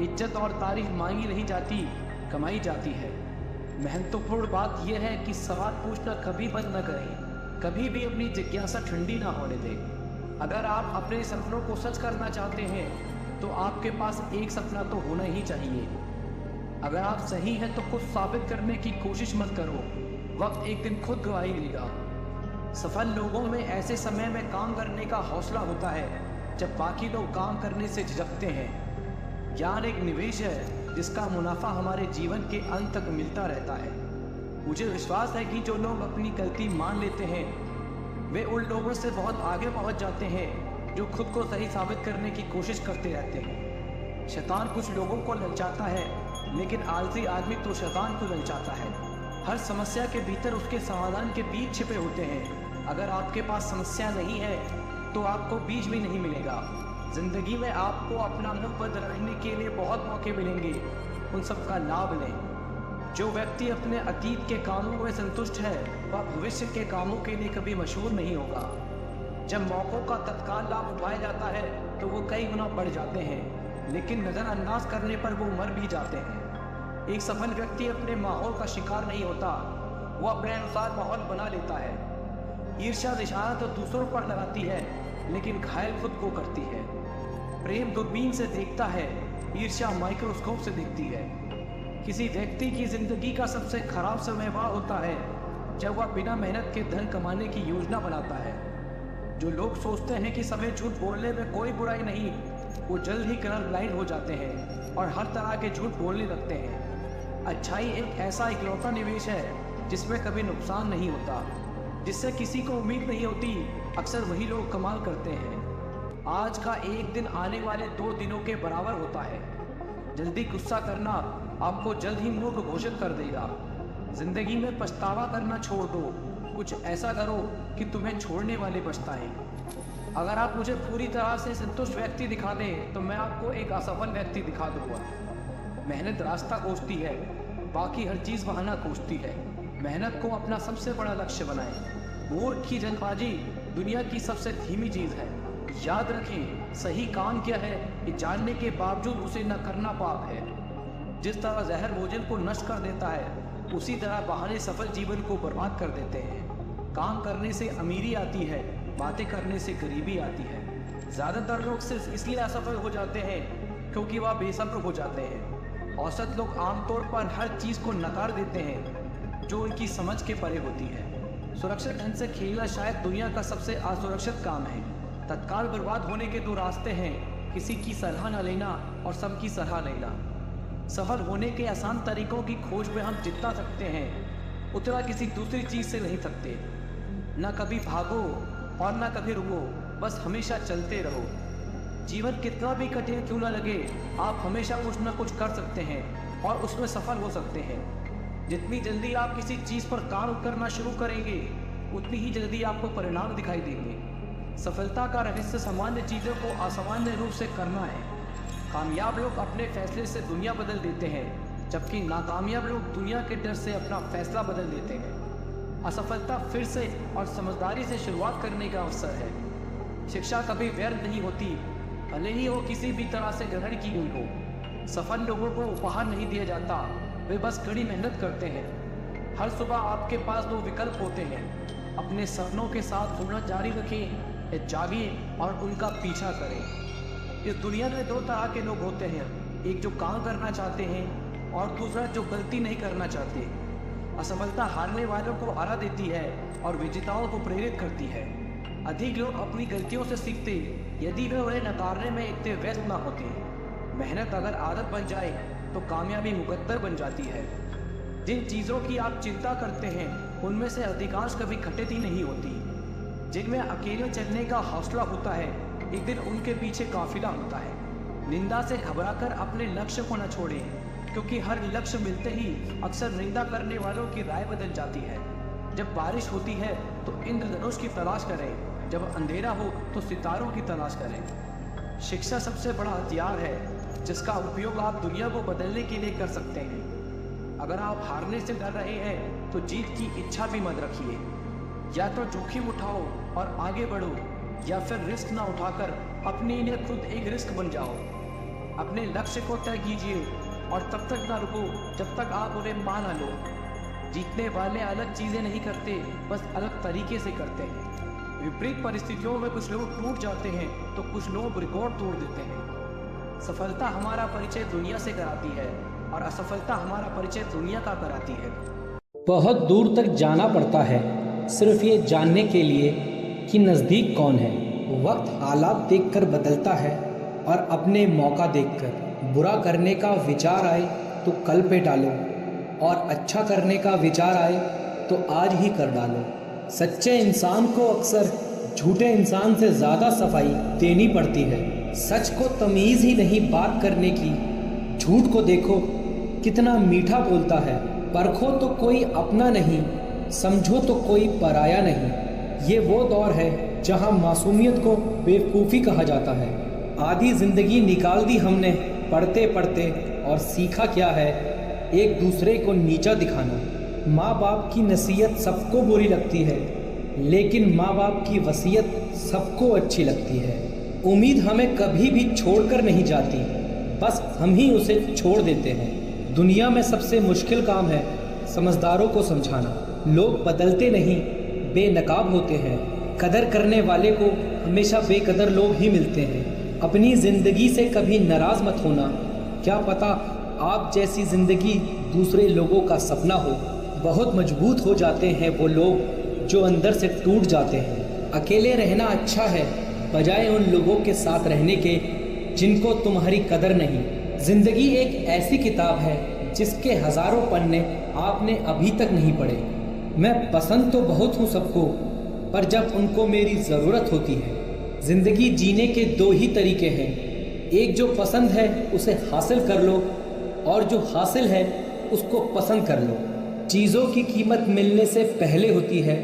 इज्जत और तारीफ मांगी नहीं जाती, कमाई जाती है। महत्वपूर्ण बात यह है कि सवाल पूछना कभी बंद न करें, कभी भी अपनी जिज्ञासा ठंडी ना होने दें। अगर आप अपने सपनों को सच करना चाहते हैं तो आपके पास एक सपना तो होना ही चाहिए। अगर आप सही हैं तो कुछ साबित करने की कोशिश मत करो, वक्त एक दिन खुद गवाही देगा। सफल लोगों में ऐसे समय में काम करने का हौसला होता है जब बाकी लोग काम करने से झिझकते हैं। ज्ञान एक निवेश है जिसका मुनाफा हमारे जीवन के अंत तक मिलता रहता है। मुझे विश्वास है कि जो लोग अपनी गलती मान लेते हैं वे उन लोगों से बहुत आगे पहुंच जाते हैं जो खुद को सही साबित करने की कोशिश करते रहते हैं। शैतान कुछ लोगों को ललचाता है, लेकिन आलसी आदमी तो शैतान को ललचाता है। हर समस्या के भीतर उसके समाधान के बीज छिपे होते हैं। अगर आपके पास समस्या नहीं है तो आपको बीज भी नहीं मिलेगा। जिंदगी में आपको अपना मुख बंद रखने के लिए बहुत मौके मिलेंगे, उन सब का लाभ लें। जो व्यक्ति अपने अतीत के कामों में संतुष्ट है वह भविष्य के कामों के लिए कभी मशहूर नहीं होगा। जब मौक़ों का तत्काल लाभ उठाया जाता है तो वो कई गुना बढ़ जाते हैं, लेकिन नज़रअंदाज करने पर वो मर भी जाते हैं। एक सफल व्यक्ति अपने माहौल का शिकार नहीं होता, वो अपने अनुसार माहौल बना लेता है। ईर्ष्या निशाना तो दूसरों पर लगाती है, लेकिन घायल खुद को करती है। प्रेम दूरबीन से देखता है, ईर्ष्या माइक्रोस्कोप से देखती है। किसी व्यक्ति की जिंदगी का सबसे खराब समय वह होता है जब वह बिना मेहनत के धन कमाने की योजना बनाता है। जो लोग सोचते हैं कि समय झूठ बोलने में कोई बुराई नहीं, वो जल्द ही कलर ब्लाइंड हो जाते हैं और हर तरह के झूठ बोलने लगते हैं। अच्छाई एक ऐसा इकलौता निवेश है जिसमें कभी नुकसान नहीं होता, जिससे किसी को उम्मीद नहीं होती। अक्सर वही लोग कमाल करते हैं। आज का एक दिन आने वाले 2 दिनों के बराबर होता है। जल्दी गुस्सा करना आपको जल्द ही मूर्ख घोषित कर देगा। जिंदगी में पछतावा करना छोड़ दो, कुछ ऐसा करो कि तुम्हें छोड़ने वाले पछताएं। अगर आप मुझे पूरी तरह से संतुष्ट व्यक्ति दिखा दें तो मैं आपको एक असफल व्यक्ति दिखा दूंगा। मेहनत रास्ता कोसती है, बाकी हर चीज़ बहाना कोसती है। मेहनत को अपना सबसे बड़ा लक्ष्य बनाएं। मूर्ख की जल्दबाजी दुनिया की सबसे धीमी चीज़ है। याद रखें, सही काम क्या है ये जानने के बावजूद उसे न करना पाप है। जिस तरह जहर भोजन को नष्ट कर देता है, उसी तरह बहाने सफल जीवन को बर्बाद कर देते हैं। काम करने से अमीरी आती है, बातें करने से गरीबी आती है। ज़्यादातर लोग सिर्फ इसलिए असफल हो जाते हैं क्योंकि वह बेसब्र हो जाते हैं। औसत लोग आमतौर पर हर चीज़ को नकार देते हैं जो उनकी समझ के परे होती है। सुरक्षित ढंग से खेलना शायद दुनिया का सबसे असुरक्षित काम है। तत्काल बर्बाद होने के 2 रास्ते हैं, किसी की सलाह न लेना और सबकी सलाह लेना। सफल होने के आसान तरीकों की खोज में हम जितना सकते हैं उतना किसी दूसरी चीज़ से नहीं सकते। न कभी भागो और न कभी रुको, बस हमेशा चलते रहो। जीवन कितना भी कठिन क्यों न लगे, आप हमेशा कुछ न कुछ कर सकते हैं और उसमें सफल हो सकते हैं। जितनी जल्दी आप किसी चीज़ पर काम करना शुरू करेंगे उतनी ही जल्दी आपको परिणाम दिखाई देंगे। सफलता का रहस्य सामान्य चीज़ों को असामान्य रूप से करना है। कामयाब लोग अपने फैसले से दुनिया बदल देते हैं, जबकि नाकामयाब लोग दुनिया के डर से अपना फैसला बदल देते हैं। असफलता फिर से और समझदारी से शुरुआत करने का अवसर है। शिक्षा कभी व्यर्थ नहीं होती, भले ही वो किसी भी तरह से ग्रहण की गई हो। सफल लोगों को उपहार नहीं दिया जाता, वे बस कड़ी मेहनत करते हैं। हर सुबह आपके पास 2 विकल्प होते हैं, अपने सपनों के साथ जुड़ना जारी रखें या जागिए और उनका पीछा करें। इस दुनिया में 2 तरह के लोग होते हैं, एक जो काम करना चाहते हैं और दूसरा जो गलती नहीं करना चाहते। असफलता हारने वालों को हरा देती है और विजेताओं को प्रेरित करती है। अधिक लोग अपनी गलतियों से सीखते यदि वे उन्हें नकारने में इतने व्यस्त ना होते। मेहनत अगर आदत बन जाए तो कामयाबी मुकद्दर बन जाती है। जिन चीज़ों की आप चिंता करते हैं उनमें से अधिकांश कभी घटित ही नहीं होती। जिनमें अकेले चलने का हौसला होता है, एक दिन उनके पीछे काफिला होता है। निंदा से घबराकर अपने लक्ष्य को न छोड़ें, क्योंकि हर लक्ष्य मिलते ही अक्सर निंदा करने वालों की राय बदल जाती है। जब बारिश होती है तो इंद्रधनुष की तलाश करें, जब अंधेरा हो तो सितारों की तलाश करें। शिक्षा सबसे बड़ा हथियार है जिसका उपयोग आप दुनिया को बदलने के लिए कर सकते हैं। अगर आप हारने से डर रहे हैं तो जीत की इच्छा भी मत रखिए। या तो जोखिम उठाओ और आगे बढ़ो, या फिर रिस्क ना उठाकर अपने लिए खुद एक रिस्क बन जाओ। अपने लक्ष्य को तय कीजिए और तब तक ना रुको जब तक आप उन्हें मान लो। जीतने वाले अलग चीजें नहीं करते, बस अलग तरीके से करते हैं। विपरीत परिस्थितियों में कुछ लोग टूट जाते हैं तो कुछ लोग रिकॉर्ड तोड़ देते हैं। सफलता हमारा परिचय दुनिया से कराती है और असफलता हमारा परिचय दुनिया का कराती है। बहुत दूर तक जाना पड़ता है सिर्फ ये जानने के लिए कि नज़दीक कौन है। वक्त हालात देखकर बदलता है और अपने मौका देखकर। बुरा करने का विचार आए तो कल पे डालो और अच्छा करने का विचार आए तो आज ही कर डालो। सच्चे इंसान को अक्सर झूठे इंसान से ज़्यादा सफाई देनी पड़ती है। सच को तमीज़ ही नहीं बात करने की। झूठ को देखो कितना मीठा बोलता है। परखो तो कोई अपना नहीं, समझो तो कोई पराया नहीं। ये वो दौर है जहां मासूमियत को बेवकूफ़ी कहा जाता है। आधी ज़िंदगी निकाल दी हमने पढ़ते पढ़ते और सीखा क्या है, एक दूसरे को नीचा दिखाना। माँ बाप की नसीहत सबको बुरी लगती है, लेकिन माँ बाप की वसीयत सबको अच्छी लगती है। उम्मीद हमें कभी भी छोड़कर नहीं जाती, बस हम ही उसे छोड़ देते हैं। दुनिया में सबसे मुश्किल काम है समझदारों को समझाना। लोग बदलते नहीं, बेनकाब होते हैं। कदर करने वाले को हमेशा बेकदर लोग ही मिलते हैं। अपनी ज़िंदगी से कभी नाराज़ मत होना। क्या पता आप जैसी ज़िंदगी दूसरे लोगों का सपना हो। बहुत मजबूत हो जाते हैं वो लोग जो अंदर से टूट जाते हैं। अकेले रहना अच्छा है बजाय उन लोगों के साथ रहने के जिनको तुम्हारी कदर नहीं। ज़िंदगी एक ऐसी किताब है जिसके हज़ारों पन्ने आपने अभी तक नहीं पढ़े। मैं पसंद तो बहुत हूँ सबको, पर जब उनको मेरी ज़रूरत होती है। ज़िंदगी जीने के दो ही तरीके हैं, एक जो पसंद है उसे हासिल कर लो और जो हासिल है उसको पसंद कर लो। चीज़ों की कीमत मिलने से पहले होती है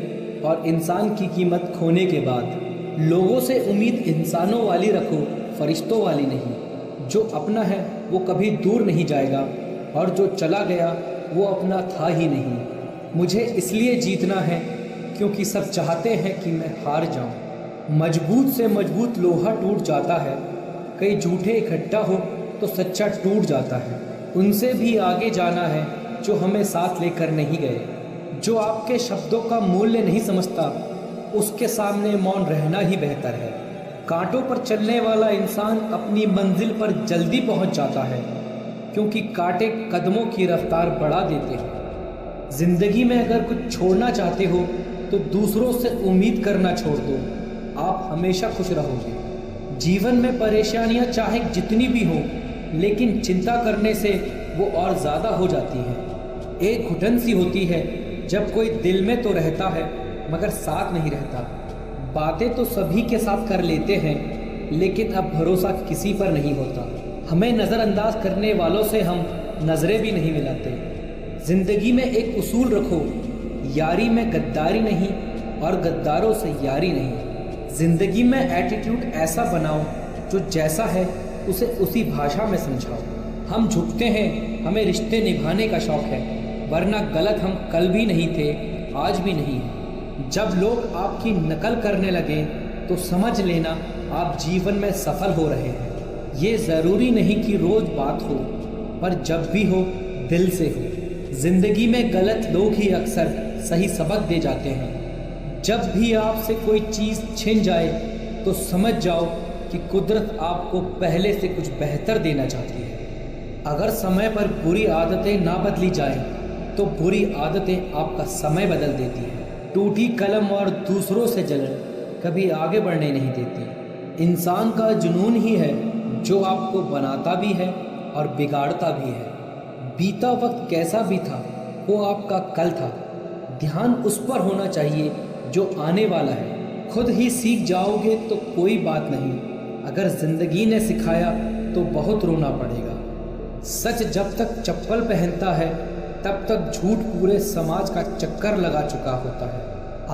और इंसान की कीमत खोने के बाद। लोगों से उम्मीद इंसानों वाली रखो, फरिश्तों वाली नहीं। जो अपना है वो कभी दूर नहीं जाएगा और जो चला गया वो अपना था ही नहीं। मुझे इसलिए जीतना है क्योंकि सब चाहते हैं कि मैं हार जाऊं। मजबूत से मजबूत लोहा टूट जाता है, कई झूठे इकट्ठा हो तो सच्चा टूट जाता है। उनसे भी आगे जाना है जो हमें साथ लेकर नहीं गए। जो आपके शब्दों का मूल्य नहीं समझता उसके सामने मौन रहना ही बेहतर है। कांटों पर चलने वाला इंसान अपनी मंजिल पर जल्दी पहुंच जाता है क्योंकि कांटे कदमों की रफ्तार बढ़ा देते हैं। जिंदगी में अगर कुछ छोड़ना चाहते हो तो दूसरों से उम्मीद करना छोड़ दो, आप हमेशा खुश रहोगे। जीवन में परेशानियां चाहे जितनी भी हों, लेकिन चिंता करने से वो और ज़्यादा हो जाती हैं। एक घुटन सी होती है जब कोई दिल में तो रहता है मगर साथ नहीं रहता। बातें तो सभी के साथ कर लेते हैं, लेकिन अब भरोसा किसी पर नहीं होता। हमें नज़रअंदाज करने वालों से हम नज़रें भी नहीं मिलाते। ज़िंदगी में एक उसूल रखो, यारी में गद्दारी नहीं और गद्दारों से यारी नहीं। ज़िंदगी में एटीट्यूड ऐसा बनाओ जो जैसा है उसे उसी भाषा में समझाओ। हम झुकते हैं, हमें रिश्ते निभाने का शौक़ है, वरना गलत हम कल भी नहीं थे, आज भी नहीं है। जब लोग आपकी नकल करने लगे तो समझ लेना आप जीवन में सफल हो रहे हैं। ये ज़रूरी नहीं कि रोज़ बात हो, पर जब भी हो दिल से हो। ज़िंदगी में गलत लोग ही अक्सर सही सबक दे जाते हैं। जब भी आपसे कोई चीज़ छिन जाए तो समझ जाओ कि कुदरत आपको पहले से कुछ बेहतर देना चाहती है। अगर समय पर बुरी आदतें ना बदली जाए तो बुरी आदतें आपका समय बदल देती हैं। टूटी कलम और दूसरों से जलन कभी आगे बढ़ने नहीं देती। इंसान का जुनून ही है जो आपको बनाता भी है और बिगाड़ता भी है। बीता वक्त कैसा भी था वो आपका कल था। ध्यान उस पर होना चाहिए जो आने वाला है। खुद ही सीख जाओगे तो कोई बात नहीं, अगर ज़िंदगी ने सिखाया तो बहुत रोना पड़ेगा। सच जब तक चप्पल पहनता है तब तक झूठ पूरे समाज का चक्कर लगा चुका होता है।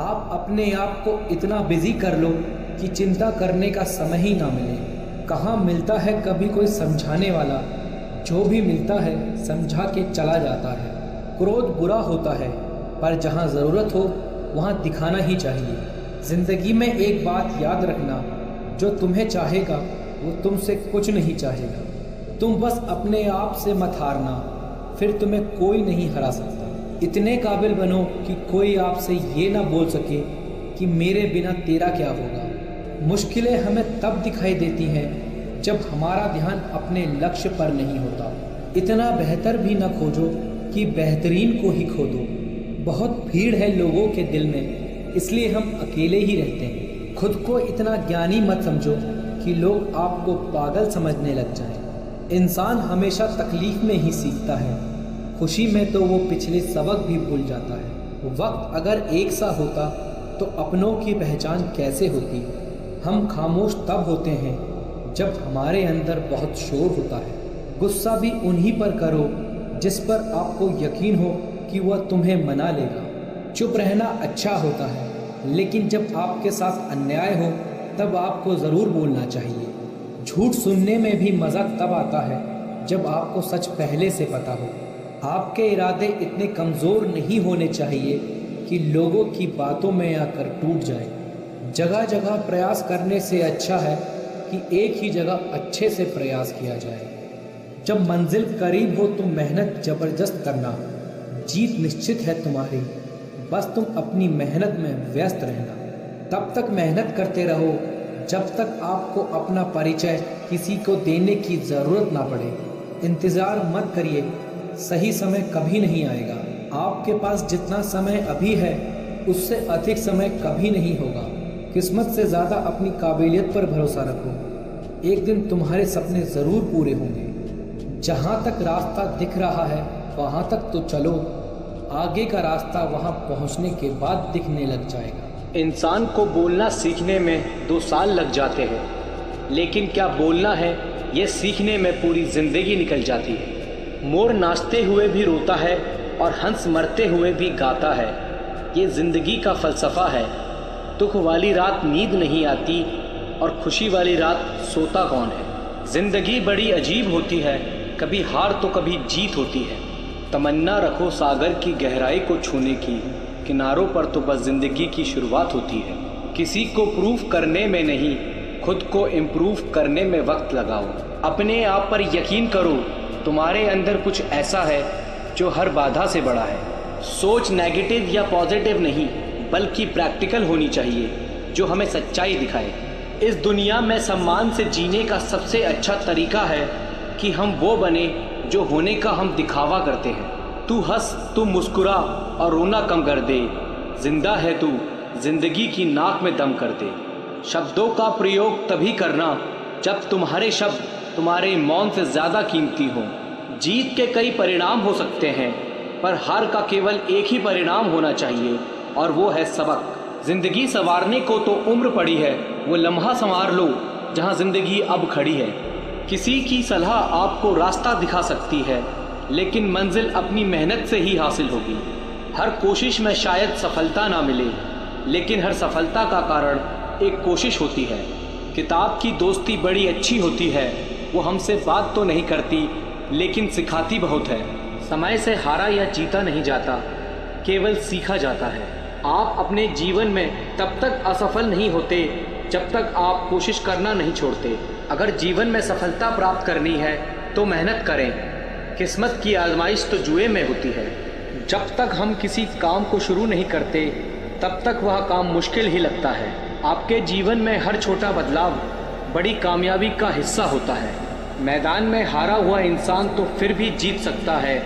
आप अपने आप को इतना बिजी कर लो कि चिंता करने का समय ही ना मिले। कहाँ मिलता है कभी कोई समझाने वाला, जो भी मिलता है समझा के चला जाता है। क्रोध बुरा होता है, पर जहाँ ज़रूरत हो वहाँ दिखाना ही चाहिए। ज़िंदगी में एक बात याद रखना, जो तुम्हें चाहेगा वो तुमसे कुछ नहीं चाहेगा। तुम बस अपने आप से मत हारना, फिर तुम्हें कोई नहीं हरा सकता। इतने काबिल बनो कि कोई आपसे ये ना बोल सके कि मेरे बिना तेरा क्या होगा। मुश्किलें हमें तब दिखाई देती हैं जब हमारा ध्यान अपने लक्ष्य पर नहीं होता। इतना बेहतर भी न खोजो कि बेहतरीन को ही खो दो। बहुत भीड़ है लोगों के दिल में, इसलिए हम अकेले ही रहते हैं। खुद को इतना ज्ञानी मत समझो कि लोग आपको पागल समझने लग जाएं। इंसान हमेशा तकलीफ में ही सीखता है, खुशी में तो वो पिछले सबक भी भूल जाता है। वक्त अगर एक सा होता तो अपनों की पहचान कैसे होती। हम खामोश तब होते हैं जब हमारे अंदर बहुत शोर होता है। गुस्सा भी उन्हीं पर करो जिस पर आपको यकीन हो कि वह तुम्हें मना लेगा। चुप रहना अच्छा होता है, लेकिन जब आपके साथ अन्याय हो तब आपको ज़रूर बोलना चाहिए। झूठ सुनने में भी मज़ा तब आता है जब आपको सच पहले से पता हो। आपके इरादे इतने कमज़ोर नहीं होने चाहिए कि लोगों की बातों में आकर टूट जाए। जगह जगह प्रयास करने से अच्छा है कि एक ही जगह अच्छे से प्रयास किया जाए। जब मंजिल करीब हो तो मेहनत ज़बरदस्त करना, जीत निश्चित है तुम्हारी। बस तुम अपनी मेहनत में व्यस्त रहना। तब तक मेहनत करते रहो जब तक आपको अपना परिचय किसी को देने की ज़रूरत ना पड़े। इंतज़ार मत करिए, सही समय कभी नहीं आएगा। आपके पास जितना समय अभी है उससे अधिक समय कभी नहीं होगा। किस्मत से ज़्यादा अपनी काबिलियत पर भरोसा रखो। एक दिन तुम्हारे सपने ज़रूर पूरे होंगे। जहाँ तक रास्ता दिख रहा है वहाँ तक तो चलो, आगे का रास्ता वहाँ पहुँचने के बाद दिखने लग जाएगा। इंसान को बोलना सीखने में 2 साल लग जाते हैं, लेकिन क्या बोलना है ये सीखने में पूरी ज़िंदगी निकल जाती है। मोर नाचते हुए भी रोता है और हंस मरते हुए भी गाता है, ये ज़िंदगी का फ़लसफ़ा है। दुख वाली रात नींद नहीं आती और खुशी वाली रात सोता कौन है। ज़िंदगी बड़ी अजीब होती है, कभी हार तो कभी जीत होती है। तमन्ना रखो सागर की गहराई को छूने की, किनारों पर तो बस ज़िंदगी की शुरुआत होती है। किसी को प्रूफ करने में नहीं, खुद को इम्प्रूव करने में वक्त लगाओ। अपने आप पर यकीन करो, तुम्हारे अंदर कुछ ऐसा है जो हर बाधा से बड़ा है। सोच नेगेटिव या पॉजिटिव नहीं, बल्कि प्रैक्टिकल होनी चाहिए, जो हमें सच्चाई दिखाए। इस दुनिया में सम्मान से जीने का सबसे अच्छा तरीका है कि हम वो बने जो होने का हम दिखावा करते हैं। तू हंस, तू मुस्कुरा और रोना कम कर दे। जिंदा है तू, जिंदगी की नाक में दम कर दे। शब्दों का प्रयोग तभी करना जब तुम्हारे शब्द तुम्हारे मौन से ज़्यादा कीमती हों। जीत के कई परिणाम हो सकते हैं, पर हार का केवल एक ही परिणाम होना चाहिए, और वो है सबक। ज़िंदगी संवारने को तो उम्र पड़ी है, वो लम्हा संवार लो जहाँ ज़िंदगी अब खड़ी है। किसी की सलाह आपको रास्ता दिखा सकती है, लेकिन मंजिल अपनी मेहनत से ही हासिल होगी। हर कोशिश में शायद सफलता ना मिले, लेकिन हर सफलता का कारण एक कोशिश होती है। किताब की दोस्ती बड़ी अच्छी होती है, वो हमसे बात तो नहीं करती लेकिन सिखाती बहुत है। समय से हारा या जीता नहीं जाता, केवल सीखा जाता है। आप अपने जीवन में तब तक असफल नहीं होते जब तक आप कोशिश करना नहीं छोड़ते। अगर जीवन में सफलता प्राप्त करनी है तो मेहनत करें। किस्मत की आजमाइश तो जुए में होती है। जब तक हम किसी काम को शुरू नहीं करते तब तक वह काम मुश्किल ही लगता है। आपके जीवन में हर छोटा बदलाव बड़ी कामयाबी का हिस्सा होता है। मैदान में हारा हुआ इंसान तो फिर भी जीत सकता है,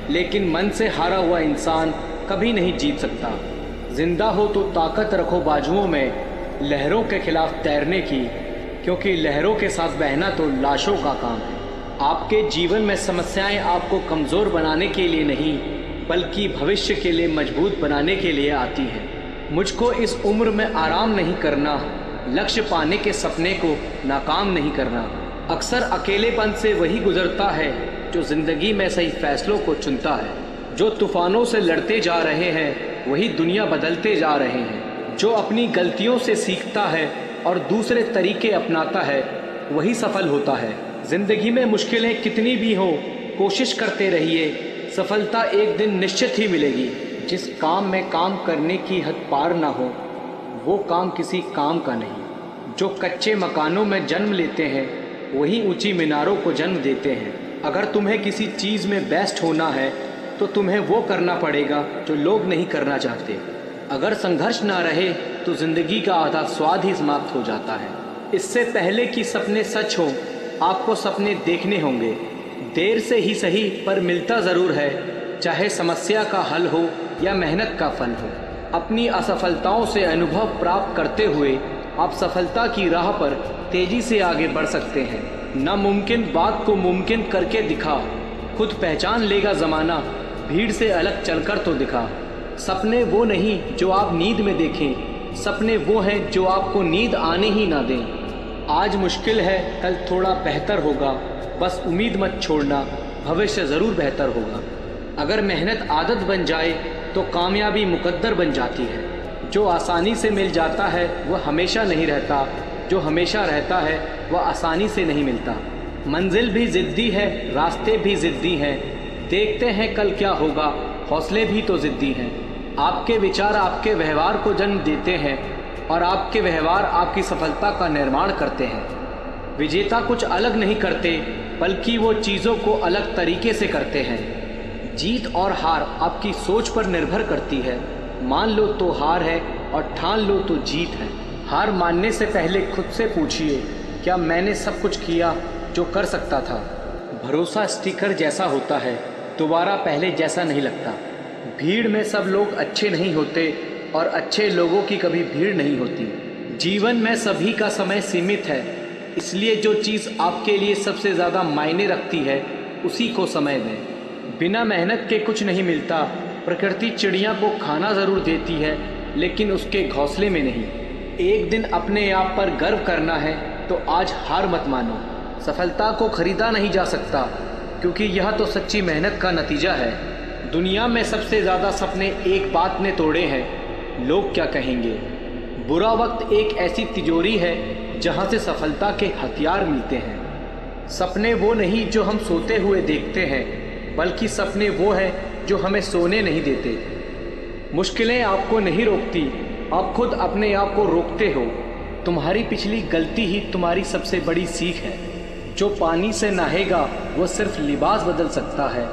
लेकिन मन से हारा हुआ इंसान कभी नहीं जीत सकता। जिंदा हो तो ताकत रखो बाजुओं में, लहरों के खिलाफ तैरने की, क्योंकि लहरों के साथ बहना तो लाशों का काम है। आपके जीवन में समस्याएं आपको कमज़ोर बनाने के लिए नहीं, बल्कि भविष्य के लिए मजबूत बनाने के लिए आती हैं। मुझको इस उम्र में आराम नहीं करना, लक्ष्य पाने के सपने को नाकाम नहीं करना। अक्सर अकेलेपन से वही गुजरता है जो ज़िंदगी में सही फैसलों को चुनता है। जो तूफानों से लड़ते जा रहे हैं वही दुनिया बदलते जा रहे हैं। जो अपनी गलतियों से सीखता है और दूसरे तरीके अपनाता है वही सफल होता है। ज़िंदगी में मुश्किलें कितनी भी हो, कोशिश करते रहिए, सफलता एक दिन निश्चित ही मिलेगी। जिस काम में काम करने की हद पार ना हो वो काम किसी काम का नहीं। जो कच्चे मकानों में जन्म लेते हैं वही ऊंची मीनारों को जन्म देते हैं। अगर तुम्हें किसी चीज़ में बेस्ट होना है तो तुम्हें वो करना पड़ेगा जो लोग नहीं करना चाहते। अगर संघर्ष ना रहे तो ज़िंदगी का आधा स्वाद ही समाप्त हो जाता है। इससे पहले कि सपने सच हो, आपको सपने देखने होंगे। देर से ही सही पर मिलता ज़रूर है, चाहे समस्या का हल हो या मेहनत का फल हो। अपनी असफलताओं से अनुभव प्राप्त करते हुए आप सफलता की राह पर तेज़ी से आगे बढ़ सकते हैं। नामुमकिन बात को मुमकिन करके दिखा, खुद पहचान लेगा ज़माना, भीड़ से अलग चलकर तो दिखा। सपने वो नहीं जो आप नींद में देखें, सपने वो हैं जो आपको नींद आने ही ना दें। आज मुश्किल है, कल थोड़ा बेहतर होगा, बस उम्मीद मत छोड़ना, भविष्य ज़रूर बेहतर होगा। अगर मेहनत आदत बन जाए तो कामयाबी मुकद्दर बन जाती है। जो आसानी से मिल जाता है वह हमेशा नहीं रहता, जो हमेशा रहता है वह आसानी से नहीं मिलता। मंजिल भी ज़िद्दी है, रास्ते भी ज़िद्दी हैं, देखते हैं कल क्या होगा, हौसले भी तो ज़िद्दी हैं। आपके विचार आपके व्यवहार को जन्म देते हैं और आपके व्यवहार आपकी सफलता का निर्माण करते हैं। विजेता कुछ अलग नहीं करते, बल्कि वो चीज़ों को अलग तरीके से करते हैं। जीत और हार आपकी सोच पर निर्भर करती है। मान लो तो हार है और ठान लो तो जीत है। हार मानने से पहले खुद से पूछिए, क्या मैंने सब कुछ किया जो कर सकता था? भरोसा स्टिकर जैसा होता है, दोबारा पहले जैसा नहीं लगता। भीड़ में सब लोग अच्छे नहीं होते और अच्छे लोगों की कभी भीड़ नहीं होती। जीवन में सभी का समय सीमित है, इसलिए जो चीज़ आपके लिए सबसे ज़्यादा मायने रखती है उसी को समय दें। बिना मेहनत के कुछ नहीं मिलता। प्रकृति चिड़िया को खाना ज़रूर देती है, लेकिन उसके घोंसले में नहीं। एक दिन अपने आप पर गर्व करना है तो आज हार मत मानो। सफलता को खरीदा नहीं जा सकता, क्योंकि यह तो सच्ची मेहनत का नतीजा है। दुनिया में सबसे ज़्यादा सपने एक बात ने तोड़े हैं, लोग क्या कहेंगे। बुरा वक्त एक ऐसी तिजोरी है जहाँ से सफलता के हथियार मिलते हैं। सपने वो नहीं जो हम सोते हुए देखते हैं, बल्कि सपने वो हैं जो हमें सोने नहीं देते। मुश्किलें आपको नहीं रोकती, आप खुद अपने आप को रोकते हो। तुम्हारी पिछली गलती ही तुम्हारी सबसे बड़ी सीख है। जो पानी से नहाएगा वो सिर्फ लिबास बदल सकता है,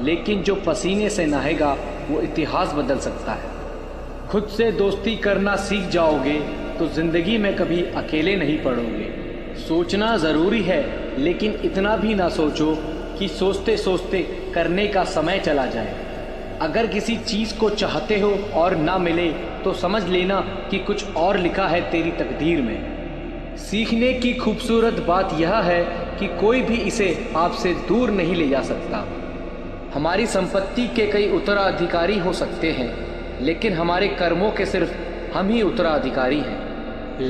लेकिन जो पसीने से नहाएगा वो इतिहास बदल सकता है। खुद से दोस्ती करना सीख जाओगे तो ज़िंदगी में कभी अकेले नहीं पड़ोगे। सोचना ज़रूरी है, लेकिन इतना भी ना सोचो कि सोचते सोचते करने का समय चला जाए। अगर किसी चीज़ को चाहते हो और ना मिले तो समझ लेना कि कुछ और लिखा है तेरी तकदीर में। सीखने की खूबसूरत बात यह है कि कोई भी इसे आपसे दूर नहीं ले जा सकता। हमारी संपत्ति के कई उत्तराधिकारी हो सकते हैं, लेकिन हमारे कर्मों के सिर्फ हम ही उत्तराधिकारी हैं।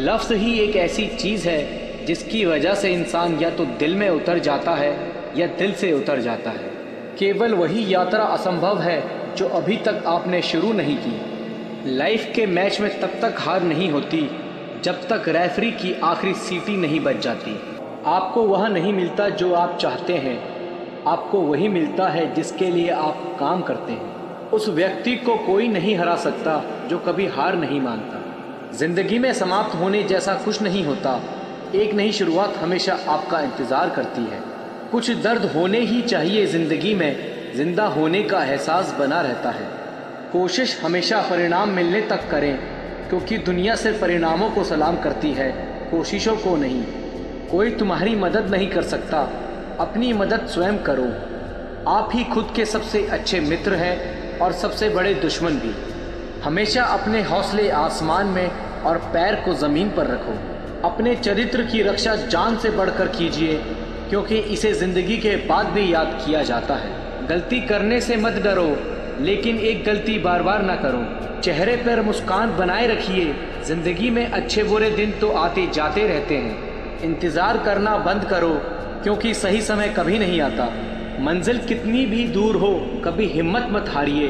लफ्ज़ ही एक ऐसी चीज़ है जिसकी वजह से इंसान या तो दिल में उतर जाता है या दिल से उतर जाता है। केवल वही यात्रा असंभव है जो अभी तक आपने शुरू नहीं की। लाइफ के मैच में तब तक हार नहीं होती जब तक रेफरी की आखिरी सीटी नहीं बज जाती। आपको वह नहीं मिलता जो आप चाहते हैं, आपको वही मिलता है जिसके लिए आप काम करते हैं। उस व्यक्ति को कोई नहीं हरा सकता जो कभी हार नहीं मानता। ज़िंदगी में समाप्त होने जैसा कुछ नहीं होता, एक नई शुरुआत हमेशा आपका इंतज़ार करती है। कुछ दर्द होने ही चाहिए ज़िंदगी में, ज़िंदा होने का एहसास बना रहता है। कोशिश हमेशा परिणाम मिलने तक करें, क्योंकि दुनिया सिर्फ परिणामों को सलाम करती है, कोशिशों को नहीं। कोई तुम्हारी मदद नहीं कर सकता, अपनी मदद स्वयं करो। आप ही खुद के सबसे अच्छे मित्र हैं और सबसे बड़े दुश्मन भी। हमेशा अपने हौसले आसमान में और पैर को ज़मीन पर रखो। अपने चरित्र की रक्षा जान से बढ़कर कीजिए, क्योंकि इसे ज़िंदगी के बाद भी याद किया जाता है। गलती करने से मत डरो, लेकिन एक गलती बार बार ना करो। चेहरे पर मुस्कान बनाए रखिए, ज़िंदगी में अच्छे बुरे दिन तो आते जाते रहते हैं। इंतज़ार करना बंद करो, क्योंकि सही समय कभी नहीं आता। मंजिल कितनी भी दूर हो, कभी हिम्मत मत हारिए,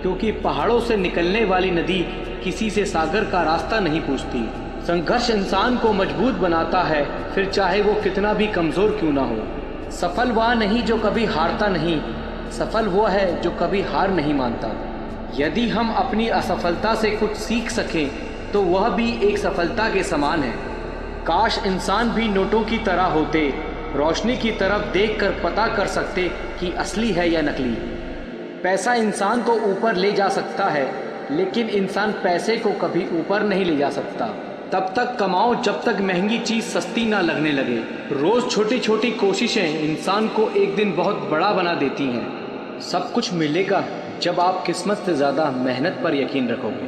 क्योंकि पहाड़ों से निकलने वाली नदी किसी से सागर का रास्ता नहीं पूछती। संघर्ष इंसान को मजबूत बनाता है, फिर चाहे वो कितना भी कमज़ोर क्यों ना हो। सफल वह नहीं जो कभी हारता नहीं, सफल वो है जो कभी हार नहीं मानता। यदि हम अपनी असफलता से कुछ सीख सकें तो वह भी एक सफलता के समान है। काश इंसान भी नोटों की तरह होते, रोशनी की तरफ देखकर पता कर सकते कि असली है या नकली। पैसा इंसान को ऊपर ले जा सकता है, लेकिन इंसान पैसे को कभी ऊपर नहीं ले जा सकता। तब तक कमाओ जब तक महंगी चीज़ सस्ती ना लगने लगे। रोज़ छोटी छोटी कोशिशें इंसान को एक दिन बहुत बड़ा बना देती हैं। सब कुछ मिलेगा जब आप किस्मत से ज़्यादा मेहनत पर यकीन रखोगे।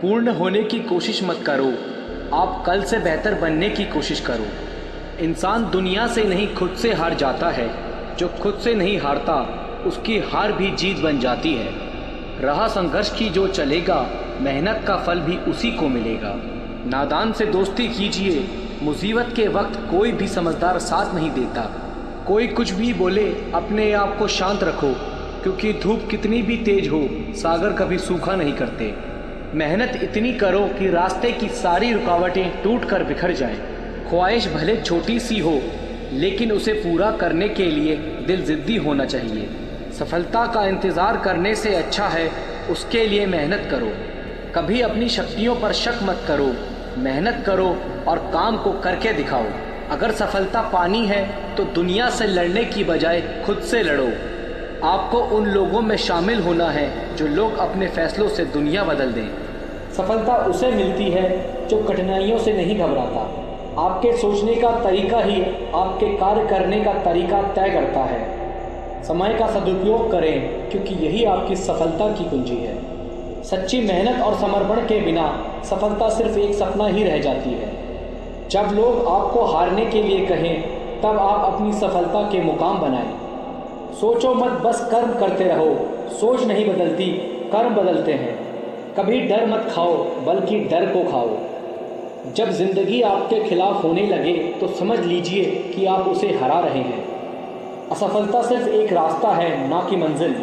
पूर्ण होने की कोशिश मत करो, आप कल से बेहतर बनने की कोशिश करो। इंसान दुनिया से नहीं खुद से हार जाता है। जो खुद से नहीं हारता उसकी हार भी जीत बन जाती है। राह संघर्ष की जो चलेगा, मेहनत का फल भी उसी को मिलेगा। नादान से दोस्ती कीजिए, मुसीबत के वक्त कोई भी समझदार साथ नहीं देता। कोई कुछ भी बोले, अपने आप को शांत रखो, क्योंकि धूप कितनी भी तेज हो, सागर कभी सूखा नहीं करते। मेहनत इतनी करो कि रास्ते की सारी रुकावटें टूट कर बिखर जाएं। ख्वाहिश भले छोटी सी हो, लेकिन उसे पूरा करने के लिए दिल जिद्दी होना चाहिए। सफलता का इंतज़ार करने से अच्छा है उसके लिए मेहनत करो। कभी अपनी शक्तियों पर शक मत करो, मेहनत करो और काम को करके दिखाओ। अगर सफलता पानी है तो दुनिया से लड़ने की बजाय खुद से लड़ो। आपको उन लोगों में शामिल होना है जो लोग अपने फैसलों से दुनिया बदल दें। सफलता उसे मिलती है जो कठिनाइयों से नहीं घबराता। आपके सोचने का तरीका ही आपके कार्य करने का तरीका तय करता है। समय का सदुपयोग करें, क्योंकि यही आपकी सफलता की कुंजी है। सच्ची मेहनत और समर्पण के बिना सफलता सिर्फ एक सपना ही रह जाती है। जब लोग आपको हारने के लिए कहें, तब आप अपनी सफलता के मुकाम बनाएं। सोचो मत, बस कर्म करते रहो। सोच नहीं बदलती, कर्म बदलते हैं। कभी डर मत खाओ, बल्कि डर को खाओ। जब जिंदगी आपके खिलाफ होने लगे तो समझ लीजिए कि आप उसे हरा रहे हैं। असफलता सिर्फ एक रास्ता है, ना कि मंजिल।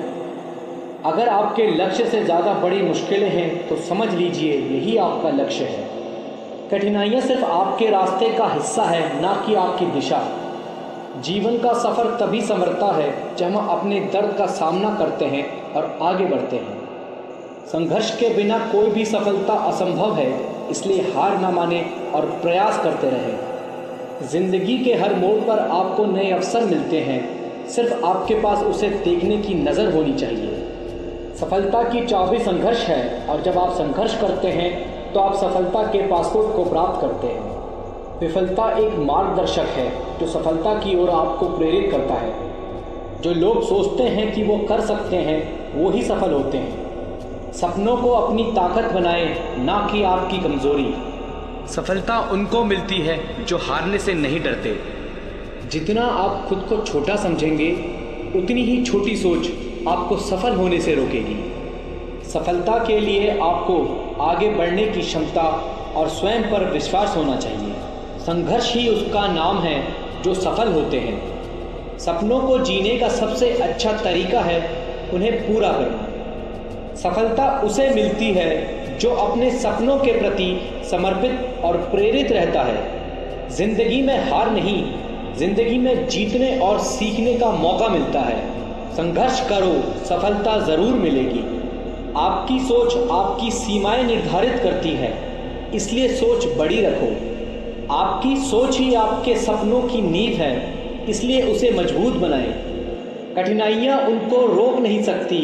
अगर आपके लक्ष्य से ज़्यादा बड़ी मुश्किलें हैं तो समझ लीजिए यही आपका लक्ष्य है। कठिनाइयाँ सिर्फ आपके रास्ते का हिस्सा है, ना कि आपकी दिशा। जीवन का सफ़र तभी संवरता है जब हम अपने दर्द का सामना करते हैं और आगे बढ़ते हैं। संघर्ष के बिना कोई भी सफलता असंभव है, इसलिए हार न माने और प्रयास करते रहें। जिंदगी के हर मोड़ पर आपको नए अवसर मिलते हैं, सिर्फ आपके पास उसे देखने की नज़र होनी चाहिए। सफलता की चाबी संघर्ष है, और जब आप संघर्ष करते हैं तो आप सफलता के पासपोर्ट को प्राप्त करते हैं। विफलता एक मार्गदर्शक है जो सफलता की ओर आपको प्रेरित करता है। जो लोग सोचते हैं कि वो कर सकते हैं, वो ही सफल होते हैं। सपनों को अपनी ताकत बनाएं, ना कि आपकी कमजोरी। सफलता उनको मिलती है जो हारने से नहीं डरते। जितना आप खुद को छोटा समझेंगे, उतनी ही छोटी सोच आपको सफल होने से रोकेगी। सफलता के लिए आपको आगे बढ़ने की क्षमता और स्वयं पर विश्वास होना चाहिए। संघर्ष ही उसका नाम है जो सफल होते हैं। सपनों को जीने का सबसे अच्छा तरीका है उन्हें पूरा करना। सफलता उसे मिलती है जो अपने सपनों के प्रति समर्पित और प्रेरित रहता है। जिंदगी में हार नहीं, जिंदगी में जीतने और सीखने का मौका मिलता है। संघर्ष करो, सफलता ज़रूर मिलेगी। आपकी सोच आपकी सीमाएं निर्धारित करती है, इसलिए सोच बड़ी रखो। आपकी सोच ही आपके सपनों की नींव है, इसलिए उसे मजबूत बनाएं। कठिनाइयाँ उनको रोक नहीं सकती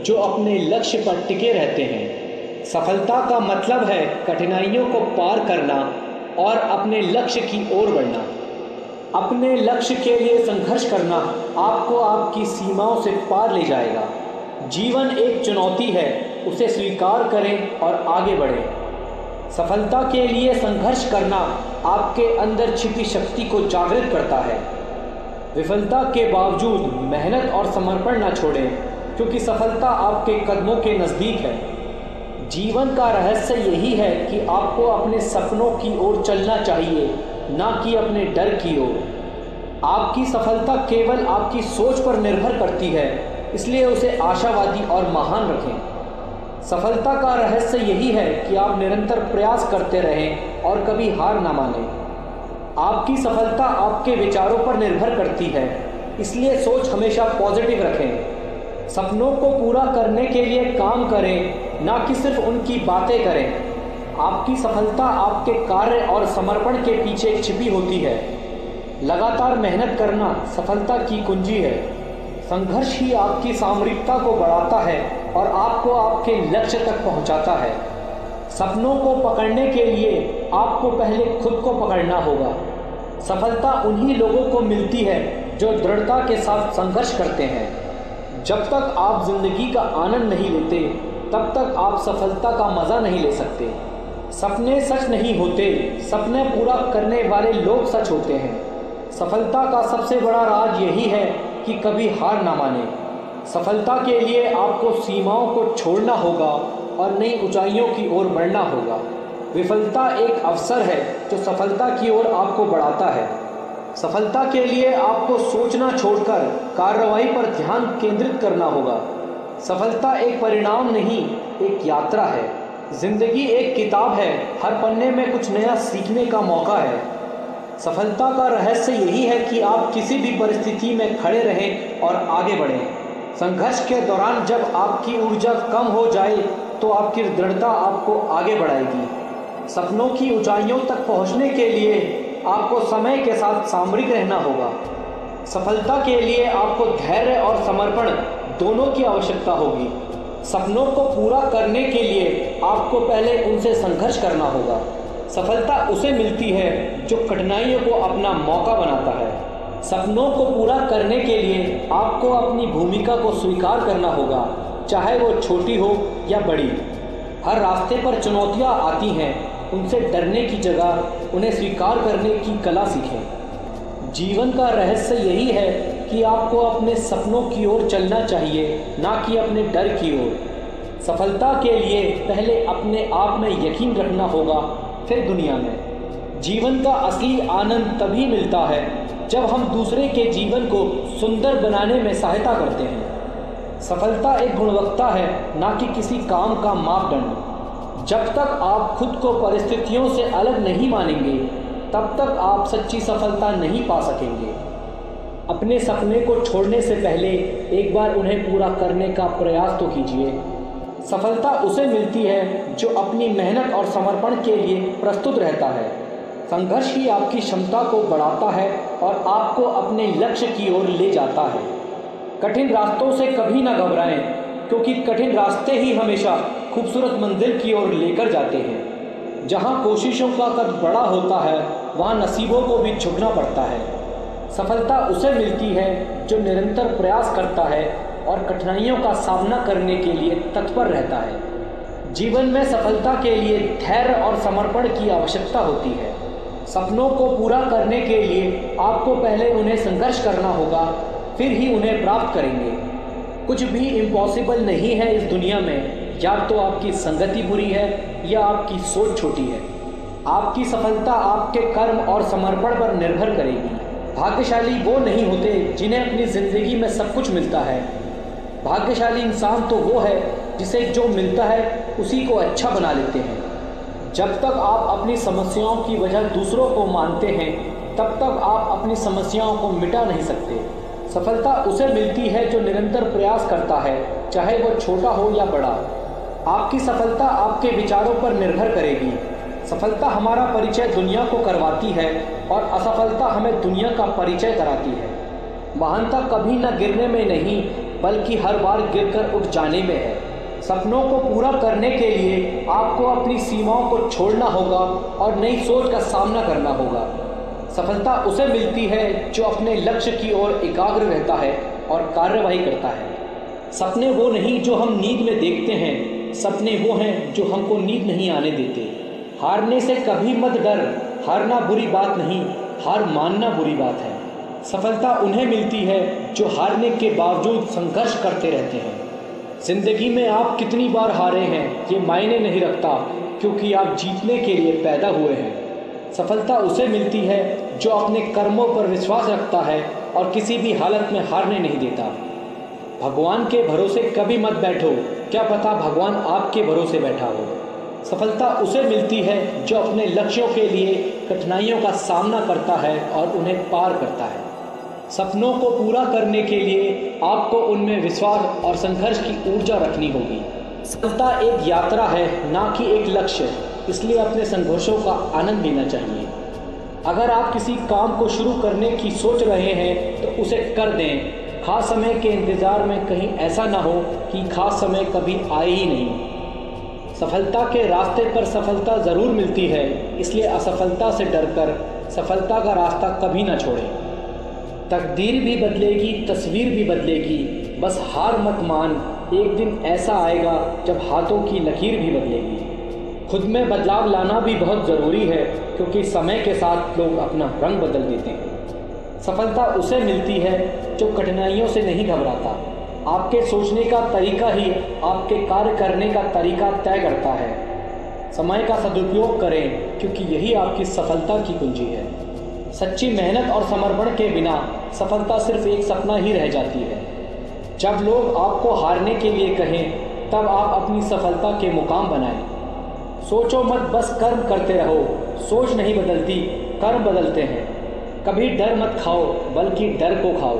जो अपने लक्ष्य पर टिके रहते हैं। सफलता का मतलब है कठिनाइयों को पार करना और अपने लक्ष्य की ओर बढ़ना। अपने लक्ष्य के लिए संघर्ष करना आपको आपकी सीमाओं से पार ले जाएगा। जीवन एक चुनौती है, उसे स्वीकार करें और आगे बढ़ें। सफलता के लिए संघर्ष करना आपके अंदर छिपी शक्ति को जागृत करता है। विफलता के बावजूद मेहनत और समर्पण न छोड़ें, क्योंकि सफलता आपके कदमों के नज़दीक है। जीवन का रहस्य यही है कि आपको अपने सपनों की ओर चलना चाहिए, ना कि अपने डर की ओर। आपकी सफलता केवल आपकी सोच पर निर्भर करती है, इसलिए उसे आशावादी और महान रखें। सफलता का रहस्य यही है कि आप निरंतर प्रयास करते रहें और कभी हार ना मानें। आपकी सफलता आपके विचारों पर निर्भर करती है, इसलिए सोच हमेशा पॉजिटिव रखें। सपनों को पूरा करने के लिए काम करें, ना कि सिर्फ उनकी बातें करें। आपकी सफलता आपके कार्य और समर्पण के पीछे छिपी होती है। लगातार मेहनत करना सफलता की कुंजी है। संघर्ष ही आपकी सामरिकता को बढ़ाता है और आपको आपके लक्ष्य तक पहुंचाता है। सपनों को पकड़ने के लिए आपको पहले खुद को पकड़ना होगा। सफलता उन्हीं लोगों को मिलती है जो दृढ़ता के साथ संघर्ष करते हैं। जब तक आप जिंदगी का आनंद नहीं लेते तब तक आप सफलता का मज़ा नहीं ले सकते। सपने सच नहीं होते, सपने पूरा करने वाले लोग सच होते हैं। सफलता का सबसे बड़ा राज यही है कि कभी हार ना माने। सफलता के लिए आपको सीमाओं को छोड़ना होगा और नई ऊंचाइयों की ओर बढ़ना होगा। विफलता एक अवसर है जो सफलता की ओर आपको बढ़ाता है। सफलता के लिए आपको सोचना छोड़कर कार्रवाई पर ध्यान केंद्रित करना होगा। सफलता एक परिणाम नहीं, एक यात्रा है। जिंदगी एक किताब है, हर पन्ने में कुछ नया सीखने का मौका है। सफलता का रहस्य यही है कि आप किसी भी परिस्थिति में खड़े रहें और आगे बढ़ें। संघर्ष के दौरान जब आपकी ऊर्जा कम हो जाए तो आपकी दृढ़ता आपको आगे बढ़ाएगी। सपनों की ऊंचाइयों तक पहुंचने के लिए आपको समय के साथ सामरिक रहना होगा। सफलता के लिए आपको धैर्य और समर्पण दोनों की आवश्यकता होगी। सपनों को पूरा करने के लिए आपको पहले उनसे संघर्ष करना होगा। सफलता उसे मिलती है जो कठिनाइयों को अपना मौका बनाता है। सपनों को पूरा करने के लिए आपको अपनी भूमिका को स्वीकार करना होगा, चाहे वो छोटी हो या बड़ी। हर रास्ते पर चुनौतियां आती हैं, उनसे डरने की जगह उन्हें स्वीकार करने की कला सीखें। जीवन का रहस्य यही है कि आपको अपने सपनों की ओर चलना चाहिए, ना कि अपने डर की ओर। सफलता के लिए पहले अपने आप में यकीन रखना होगा, फिर दुनिया में। जीवन का असली आनंद तभी मिलता है जब हम दूसरे के जीवन को सुंदर बनाने में सहायता करते हैं। सफलता एक गुणवत्ता है, ना कि किसी काम का मापदंड। जब तक आप खुद को परिस्थितियों से अलग नहीं मानेंगे तब तक आप सच्ची सफलता नहीं पा सकेंगे। अपने सपने को छोड़ने से पहले एक बार उन्हें पूरा करने का प्रयास तो कीजिए। सफलता उसे मिलती है जो अपनी मेहनत और समर्पण के लिए प्रस्तुत रहता है। संघर्ष ही आपकी क्षमता को बढ़ाता है और आपको अपने लक्ष्य की ओर ले जाता है। कठिन रास्तों से कभी ना घबराएं, क्योंकि कठिन रास्ते ही हमेशा खूबसूरत मंजिल की ओर लेकर जाते हैं। जहां कोशिशों का कद बड़ा होता है वहां नसीबों को भी झुकना पड़ता है। सफलता उसे मिलती है जो निरंतर प्रयास करता है और कठिनाइयों का सामना करने के लिए तत्पर रहता है। जीवन में सफलता के लिए धैर्य और समर्पण की आवश्यकता होती है। सपनों को पूरा करने के लिए आपको पहले उन्हें संघर्ष करना होगा, फिर ही उन्हें प्राप्त करेंगे। कुछ भी इम्पॉसिबल नहीं है इस दुनिया में। या तो आपकी संगति बुरी है या आपकी सोच छोटी है। आपकी सफलता आपके कर्म और समर्पण पर निर्भर करेगी। भाग्यशाली वो नहीं होते जिन्हें अपनी ज़िंदगी में सब कुछ मिलता है। भाग्यशाली इंसान तो वो है जिसे जो मिलता है उसी को अच्छा बना लेते हैं। जब तक आप अपनी समस्याओं की वजह दूसरों को मानते हैं तब तक आप अपनी समस्याओं को मिटा नहीं सकते। सफलता उसे मिलती है जो निरंतर प्रयास करता है, चाहे वो छोटा हो या बड़ा। आपकी सफलता आपके विचारों पर निर्भर करेगी। सफलता हमारा परिचय दुनिया को करवाती है और असफलता हमें दुनिया का परिचय कराती है। महानता कभी न गिरने में नहीं, बल्कि हर बार गिरकर उठ जाने में है। सपनों को पूरा करने के लिए आपको अपनी सीमाओं को छोड़ना होगा और नई सोच का सामना करना होगा। सफलता उसे मिलती है जो अपने लक्ष्य की ओर एकाग्र रहता है और कार्यवाही करता है। सपने वो नहीं जो हम नींद में देखते हैं, सपने वो हैं जो हमको नींद नहीं आने देते। हारने से कभी मत डर। हारना बुरी बात नहीं, हार मानना बुरी बात है। सफलता उन्हें मिलती है जो हारने के बावजूद संघर्ष करते रहते हैं। जिंदगी में आप कितनी बार हारे हैं ये मायने नहीं रखता, क्योंकि आप जीतने के लिए पैदा हुए हैं। सफलता उसे मिलती है जो अपने कर्मों पर विश्वास रखता है और किसी भी हालत में हारने नहीं देता। भगवान के भरोसे कभी मत बैठो, क्या पता भगवान आपके भरोसे बैठा हो। सफलता उसे मिलती है जो अपने लक्ष्यों के लिए कठिनाइयों का सामना करता है और उन्हें पार करता है। सपनों को पूरा करने के लिए आपको उनमें विश्वास और संघर्ष की ऊर्जा रखनी होगी। सफलता एक यात्रा है, ना कि एक लक्ष्य, इसलिए अपने संघर्षों का आनंद लेना चाहिए। अगर आप किसी काम को शुरू करने की सोच रहे हैं तो उसे कर दें। खास समय के इंतज़ार में कहीं ऐसा ना हो कि खास समय कभी आए ही नहीं। सफलता के रास्ते पर सफलता ज़रूर मिलती है, इसलिए असफलता से डरकर सफलता का रास्ता कभी ना छोड़ें। तकदीर भी बदलेगी, तस्वीर भी बदलेगी, बस हार मत मान। एक दिन ऐसा आएगा जब हाथों की लकीर भी बदलेगी। खुद में बदलाव लाना भी बहुत ज़रूरी है, क्योंकि समय के साथ लोग अपना रंग बदल देते हैं। सफलता उसे मिलती है जो कठिनाइयों से नहीं घबराता। आपके सोचने का तरीका ही आपके कार्य करने का तरीका तय करता है। समय का सदुपयोग करें, क्योंकि यही आपकी सफलता की कुंजी है। सच्ची मेहनत और समर्पण के बिना सफलता सिर्फ एक सपना ही रह जाती है। जब लोग आपको हारने के लिए कहें, तब आप अपनी सफलता के मुकाम बनाएं। सोचो मत, बस कर्म करते रहो। सोच नहीं बदलती, कर्म बदलते हैं। कभी डर मत खाओ, बल्कि डर को खाओ।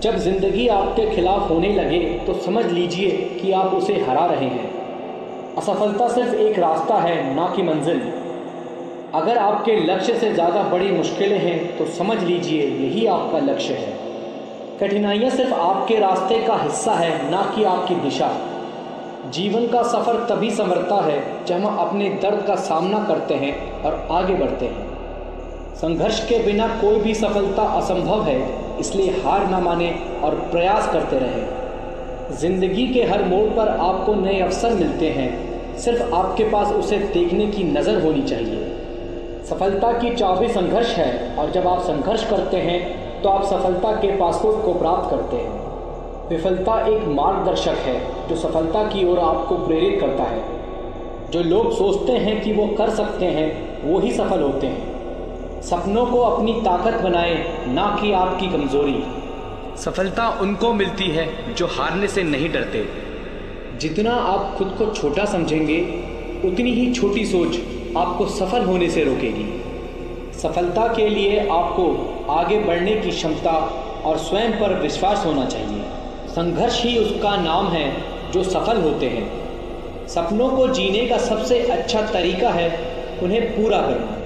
जब जिंदगी आपके खिलाफ होने लगे तो समझ लीजिए कि आप उसे हरा रहे हैं। असफलता सिर्फ एक रास्ता है, ना कि मंजिल। अगर आपके लक्ष्य से ज़्यादा बड़ी मुश्किलें हैं तो समझ लीजिए यही आपका लक्ष्य है। कठिनाइयाँ सिर्फ आपके रास्ते का हिस्सा है, ना कि आपकी दिशा। जीवन का सफ़र तभी संवरता है जब हम अपने दर्द का सामना करते हैं और आगे बढ़ते हैं। संघर्ष के बिना कोई भी सफलता असंभव है, इसलिए हार ना माने और प्रयास करते रहें। जिंदगी के हर मोड़ पर आपको नए अवसर मिलते हैं, सिर्फ आपके पास उसे देखने की नज़र होनी चाहिए। सफलता की चाबी संघर्ष है, और जब आप संघर्ष करते हैं तो आप सफलता के पासपोर्ट को प्राप्त करते हैं। विफलता एक मार्गदर्शक है जो सफलता की ओर आपको प्रेरित करता है। जो लोग सोचते हैं कि वो कर सकते हैं, वो ही सफल होते हैं। सपनों को अपनी ताकत बनाएं, ना कि आपकी कमज़ोरी। सफलता उनको मिलती है जो हारने से नहीं डरते। जितना आप खुद को छोटा समझेंगे, उतनी ही छोटी सोच आपको सफल होने से रोकेगी। सफलता के लिए आपको आगे बढ़ने की क्षमता और स्वयं पर विश्वास होना चाहिए। संघर्ष ही उसका नाम है जो सफल होते हैं। सपनों को जीने का सबसे अच्छा तरीका है उन्हें पूरा करना।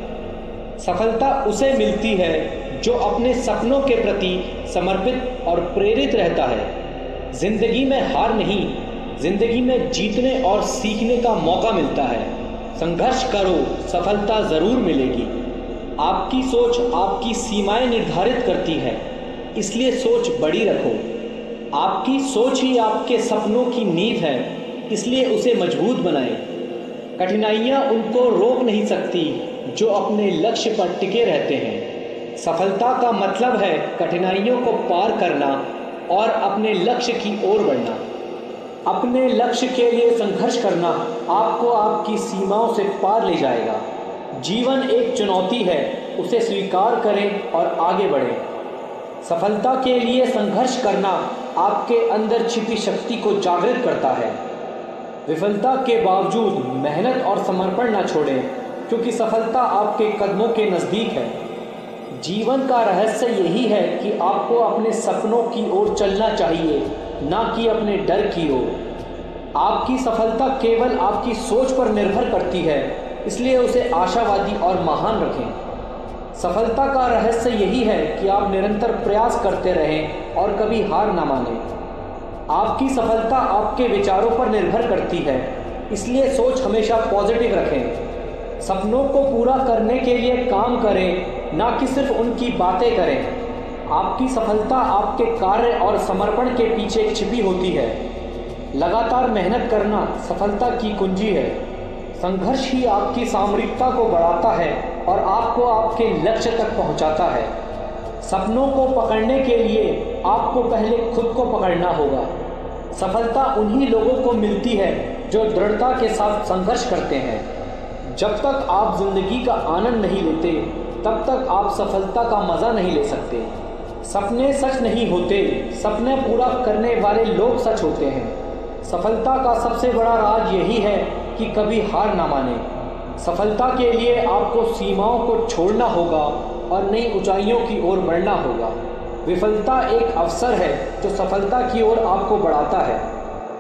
सफलता उसे मिलती है जो अपने सपनों के प्रति समर्पित और प्रेरित रहता है। जिंदगी में हार नहीं, जिंदगी में जीतने और सीखने का मौका मिलता है। संघर्ष करो, सफलता ज़रूर मिलेगी। आपकी सोच आपकी सीमाएं निर्धारित करती है, इसलिए सोच बड़ी रखो। आपकी सोच ही आपके सपनों की नींव है, इसलिए उसे मजबूत बनाएं। कठिनाइयाँ उनको रोक नहीं सकती जो अपने लक्ष्य पर टिके रहते हैं। सफलता का मतलब है कठिनाइयों को पार करना और अपने लक्ष्य की ओर बढ़ना। अपने लक्ष्य के लिए संघर्ष करना आपको आपकी सीमाओं से पार ले जाएगा। जीवन एक चुनौती है, उसे स्वीकार करें और आगे बढ़ें। सफलता के लिए संघर्ष करना आपके अंदर छिपी शक्ति को जागृत करता है। विफलता के बावजूद मेहनत और समर्पण न छोड़ें, क्योंकि सफलता आपके कदमों के नज़दीक है। जीवन का रहस्य यही है कि आपको अपने सपनों की ओर चलना चाहिए, ना कि अपने डर की ओर। आपकी सफलता केवल आपकी सोच पर निर्भर करती है, इसलिए उसे आशावादी और महान रखें। सफलता का रहस्य यही है कि आप निरंतर प्रयास करते रहें और कभी हार ना मानें। आपकी सफलता आपके विचारों पर निर्भर करती है, इसलिए सोच हमेशा पॉजिटिव रखें। सपनों को पूरा करने के लिए काम करें, ना कि सिर्फ उनकी बातें करें। आपकी सफलता आपके कार्य और समर्पण के पीछे छिपी होती है। लगातार मेहनत करना सफलता की कुंजी है। संघर्ष ही आपकी सामरिकता को बढ़ाता है और आपको आपके लक्ष्य तक पहुंचाता है। सपनों को पकड़ने के लिए आपको पहले खुद को पकड़ना होगा। सफलता उन्हीं लोगों को मिलती है जो दृढ़ता के साथ संघर्ष करते हैं। जब तक आप जिंदगी का आनंद नहीं लेते, तब तक आप सफलता का मज़ा नहीं ले सकते। सपने सच नहीं होते, सपने पूरा करने वाले लोग सच होते हैं। सफलता का सबसे बड़ा राज यही है कि कभी हार ना माने। सफलता के लिए आपको सीमाओं को छोड़ना होगा और नई ऊंचाइयों की ओर बढ़ना होगा। विफलता एक अवसर है जो सफलता की ओर आपको बढ़ाता है।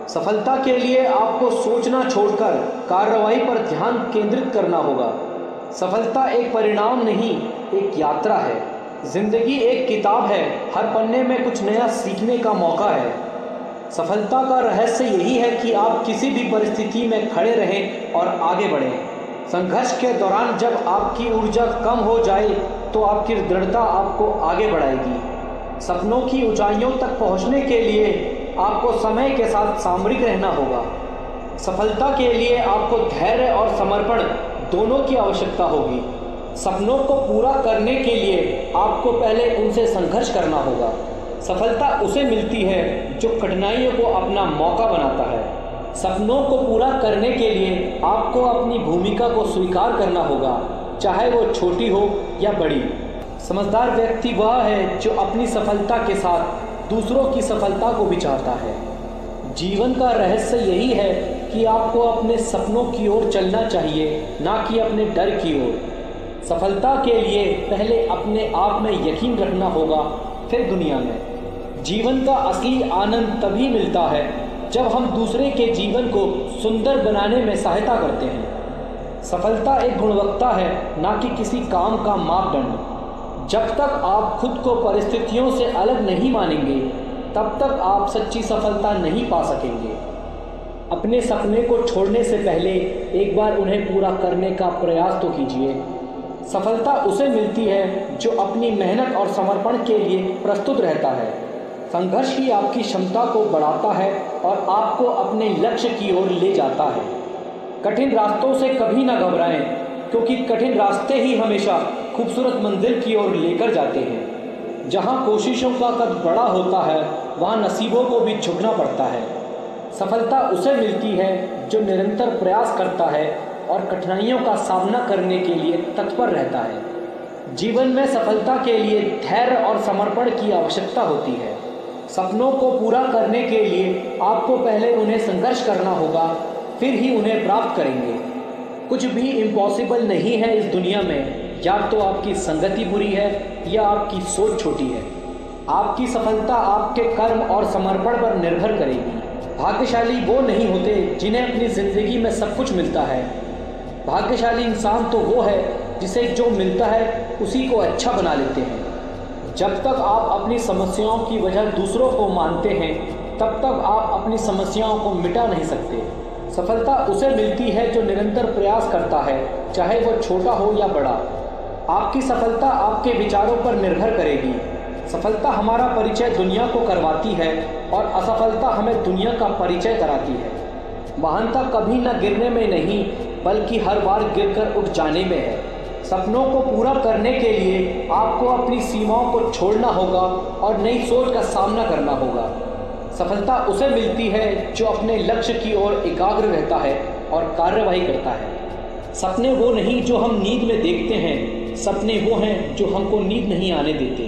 सफलता के लिए आपको सोचना छोड़कर कार्रवाई पर ध्यान केंद्रित करना होगा। सफलता एक परिणाम नहीं, एक यात्रा है। जिंदगी एक किताब है, हर पन्ने में कुछ नया सीखने का मौका है। सफलता का रहस्य यही है कि आप किसी भी परिस्थिति में खड़े रहें और आगे बढ़ें। संघर्ष के दौरान जब आपकी ऊर्जा कम हो जाए तो आपकी दृढ़ता आपको आगे बढ़ाएगी। सपनों की ऊंचाइयों तक पहुंचने के लिए आपको समय के साथ सामरिक रहना होगा। सफलता के लिए आपको धैर्य और समर्पण दोनों की आवश्यकता होगी। सपनों को पूरा करने के लिए आपको पहले उनसे संघर्ष करना होगा। सफलता उसे मिलती है जो कठिनाइयों को अपना मौका बनाता है। सपनों को पूरा करने के लिए आपको अपनी भूमिका को स्वीकार करना होगा, चाहे वो छोटी हो या बड़ी। समझदार व्यक्ति वह है जो अपनी सफलता के साथ दूसरों की सफलता को भी चाहता है। जीवन का रहस्य यही है कि आपको अपने सपनों की ओर चलना चाहिए, ना कि अपने डर की ओर। सफलता के लिए पहले अपने आप में यकीन रखना होगा, फिर दुनिया में। जीवन का असली आनंद तभी मिलता है जब हम दूसरे के जीवन को सुंदर बनाने में सहायता करते हैं। सफलता एक गुणवत्ता है, ना कि किसी काम का मापदंड। जब तक आप खुद को परिस्थितियों से अलग नहीं मानेंगे, तब तक आप सच्ची सफलता नहीं पा सकेंगे। अपने सपने को छोड़ने से पहले एक बार उन्हें पूरा करने का प्रयास तो कीजिए। सफलता उसे मिलती है जो अपनी मेहनत और समर्पण के लिए प्रस्तुत रहता है। संघर्ष ही आपकी क्षमता को बढ़ाता है और आपको अपने लक्ष्य की ओर ले जाता है। कठिन रास्तों से कभी ना घबराएं, क्योंकि कठिन रास्ते ही हमेशा खूबसूरत मंजिल की ओर लेकर जाते हैं। जहां कोशिशों का कद बड़ा होता है, वहां नसीबों को भी झुकना पड़ता है। सफलता उसे मिलती है जो निरंतर प्रयास करता है और कठिनाइयों का सामना करने के लिए तत्पर रहता है। जीवन में सफलता के लिए धैर्य और समर्पण की आवश्यकता होती है। सपनों को पूरा करने के लिए आपको पहले उन्हें संघर्ष करना होगा, फिर ही उन्हें प्राप्त करेंगे। कुछ भी इम्पॉसिबल नहीं है इस दुनिया में। या तो आपकी संगति बुरी है या आपकी सोच छोटी है। आपकी सफलता आपके कर्म और समर्पण पर निर्भर करेगी। भाग्यशाली वो नहीं होते जिन्हें अपनी ज़िंदगी में सब कुछ मिलता है। भाग्यशाली इंसान तो वो है जिसे जो मिलता है उसी को अच्छा बना लेते हैं। जब तक आप अपनी समस्याओं की वजह दूसरों को मानते हैं, तब तक आप अपनी समस्याओं को मिटा नहीं सकते। सफलता उसे मिलती है जो निरंतर प्रयास करता है, चाहे वो छोटा हो या बड़ा। आपकी सफलता आपके विचारों पर निर्भर करेगी। सफलता हमारा परिचय दुनिया को करवाती है और असफलता हमें दुनिया का परिचय कराती है। महानता कभी न गिरने में नहीं, बल्कि हर बार गिरकर उठ जाने में है। सपनों को पूरा करने के लिए आपको अपनी सीमाओं को छोड़ना होगा और नई सोच का सामना करना होगा। सफलता उसे मिलती है जो अपने लक्ष्य की ओर एकाग्र रहता है और कार्यवाही करता है। सपने वो नहीं जो हम नींद में देखते हैं, सपने वो हैं जो हमको नींद नहीं आने देते।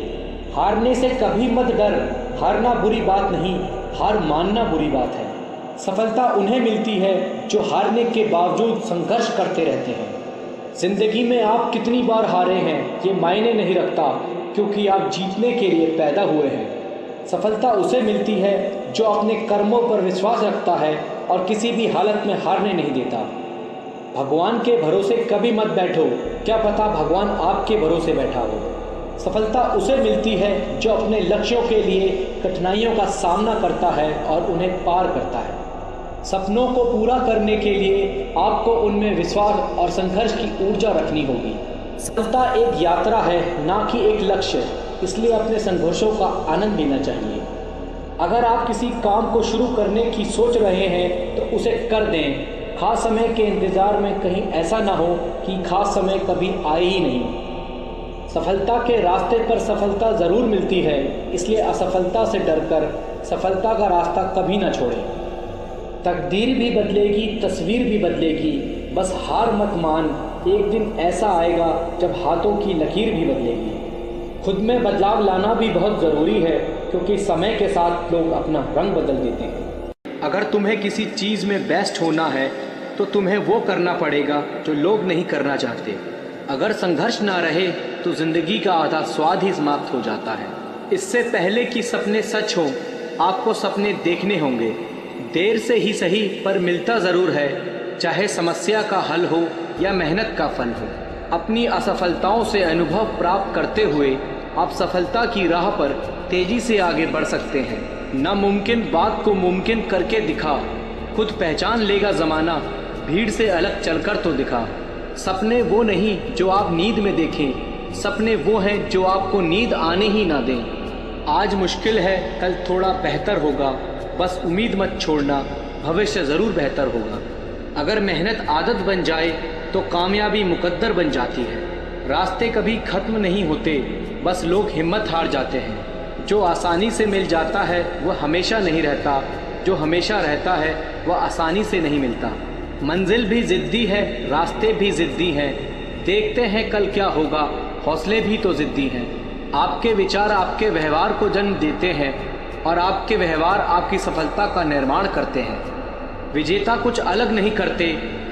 हारने से कभी मत डर। हारना बुरी बात नहीं, हार मानना बुरी बात है। सफलता उन्हें मिलती है जो हारने के बावजूद संघर्ष करते रहते हैं। जिंदगी में आप कितनी बार हारे हैं ये मायने नहीं रखता, क्योंकि आप जीतने के लिए पैदा हुए हैं। सफलता उसे मिलती है जो अपने कर्मों पर विश्वास रखता है और किसी भी हालत में हारने नहीं देता। भगवान के भरोसे कभी मत बैठो, क्या पता भगवान आपके भरोसे बैठा हो। सफलता उसे मिलती है जो अपने लक्ष्यों के लिए कठिनाइयों का सामना करता है और उन्हें पार करता है। सपनों को पूरा करने के लिए आपको उनमें विश्वास और संघर्ष की ऊर्जा रखनी होगी। सफलता एक यात्रा है, ना कि एक लक्ष्य, इसलिए अपने संघर्षों का आनंद लेना चाहिए। अगर आप किसी काम को शुरू करने की सोच रहे हैं तो उसे कर दें। खास समय के इंतज़ार में कहीं ऐसा ना हो कि खास समय कभी आए ही नहीं। सफलता के रास्ते पर सफलता ज़रूर मिलती है, इसलिए असफलता से डरकर सफलता का रास्ता कभी ना छोड़ें। तकदीर भी बदलेगी, तस्वीर भी बदलेगी, बस हार मत मान। एक दिन ऐसा आएगा जब हाथों की लकीर भी बदलेगी। खुद में बदलाव लाना भी बहुत ज़रूरी है, क्योंकि समय के साथ लोग अपना रंग बदल देते हैं। अगर तुम्हें किसी चीज़ में बेस्ट होना है तो तुम्हें वो करना पड़ेगा जो लोग नहीं करना चाहते। अगर संघर्ष ना रहे तो ज़िंदगी का आधा स्वाद ही समाप्त हो जाता है। इससे पहले कि सपने सच हो, आपको सपने देखने होंगे। देर से ही सही पर मिलता ज़रूर है, चाहे समस्या का हल हो या मेहनत का फल हो। अपनी असफलताओं से अनुभव प्राप्त करते हुए आप सफलता की राह पर तेजी से आगे बढ़ सकते हैं। नामुमकिन बात को मुमकिन करके दिखा, खुद पहचान लेगा ज़माना, भीड़ से अलग चलकर तो दिखा। सपने वो नहीं जो आप नींद में देखें, सपने वो हैं जो आपको नींद आने ही ना दें। आज मुश्किल है, कल थोड़ा बेहतर होगा, बस उम्मीद मत छोड़ना, भविष्य ज़रूर बेहतर होगा। अगर मेहनत आदत बन जाए तो कामयाबी मुकद्दर बन जाती है। रास्ते कभी ख़त्म नहीं होते, बस लोग हिम्मत हार जाते हैं। जो आसानी से मिल जाता है वह हमेशा नहीं रहता, जो हमेशा रहता है वह आसानी से नहीं मिलता। मंजिल भी ज़िद्दी है, रास्ते भी ज़िद्दी हैं, देखते हैं कल क्या होगा, हौसले भी तो ज़िद्दी हैं। आपके विचार आपके व्यवहार को जन्म देते हैं और आपके व्यवहार आपकी सफलता का निर्माण करते हैं। विजेता कुछ अलग नहीं करते,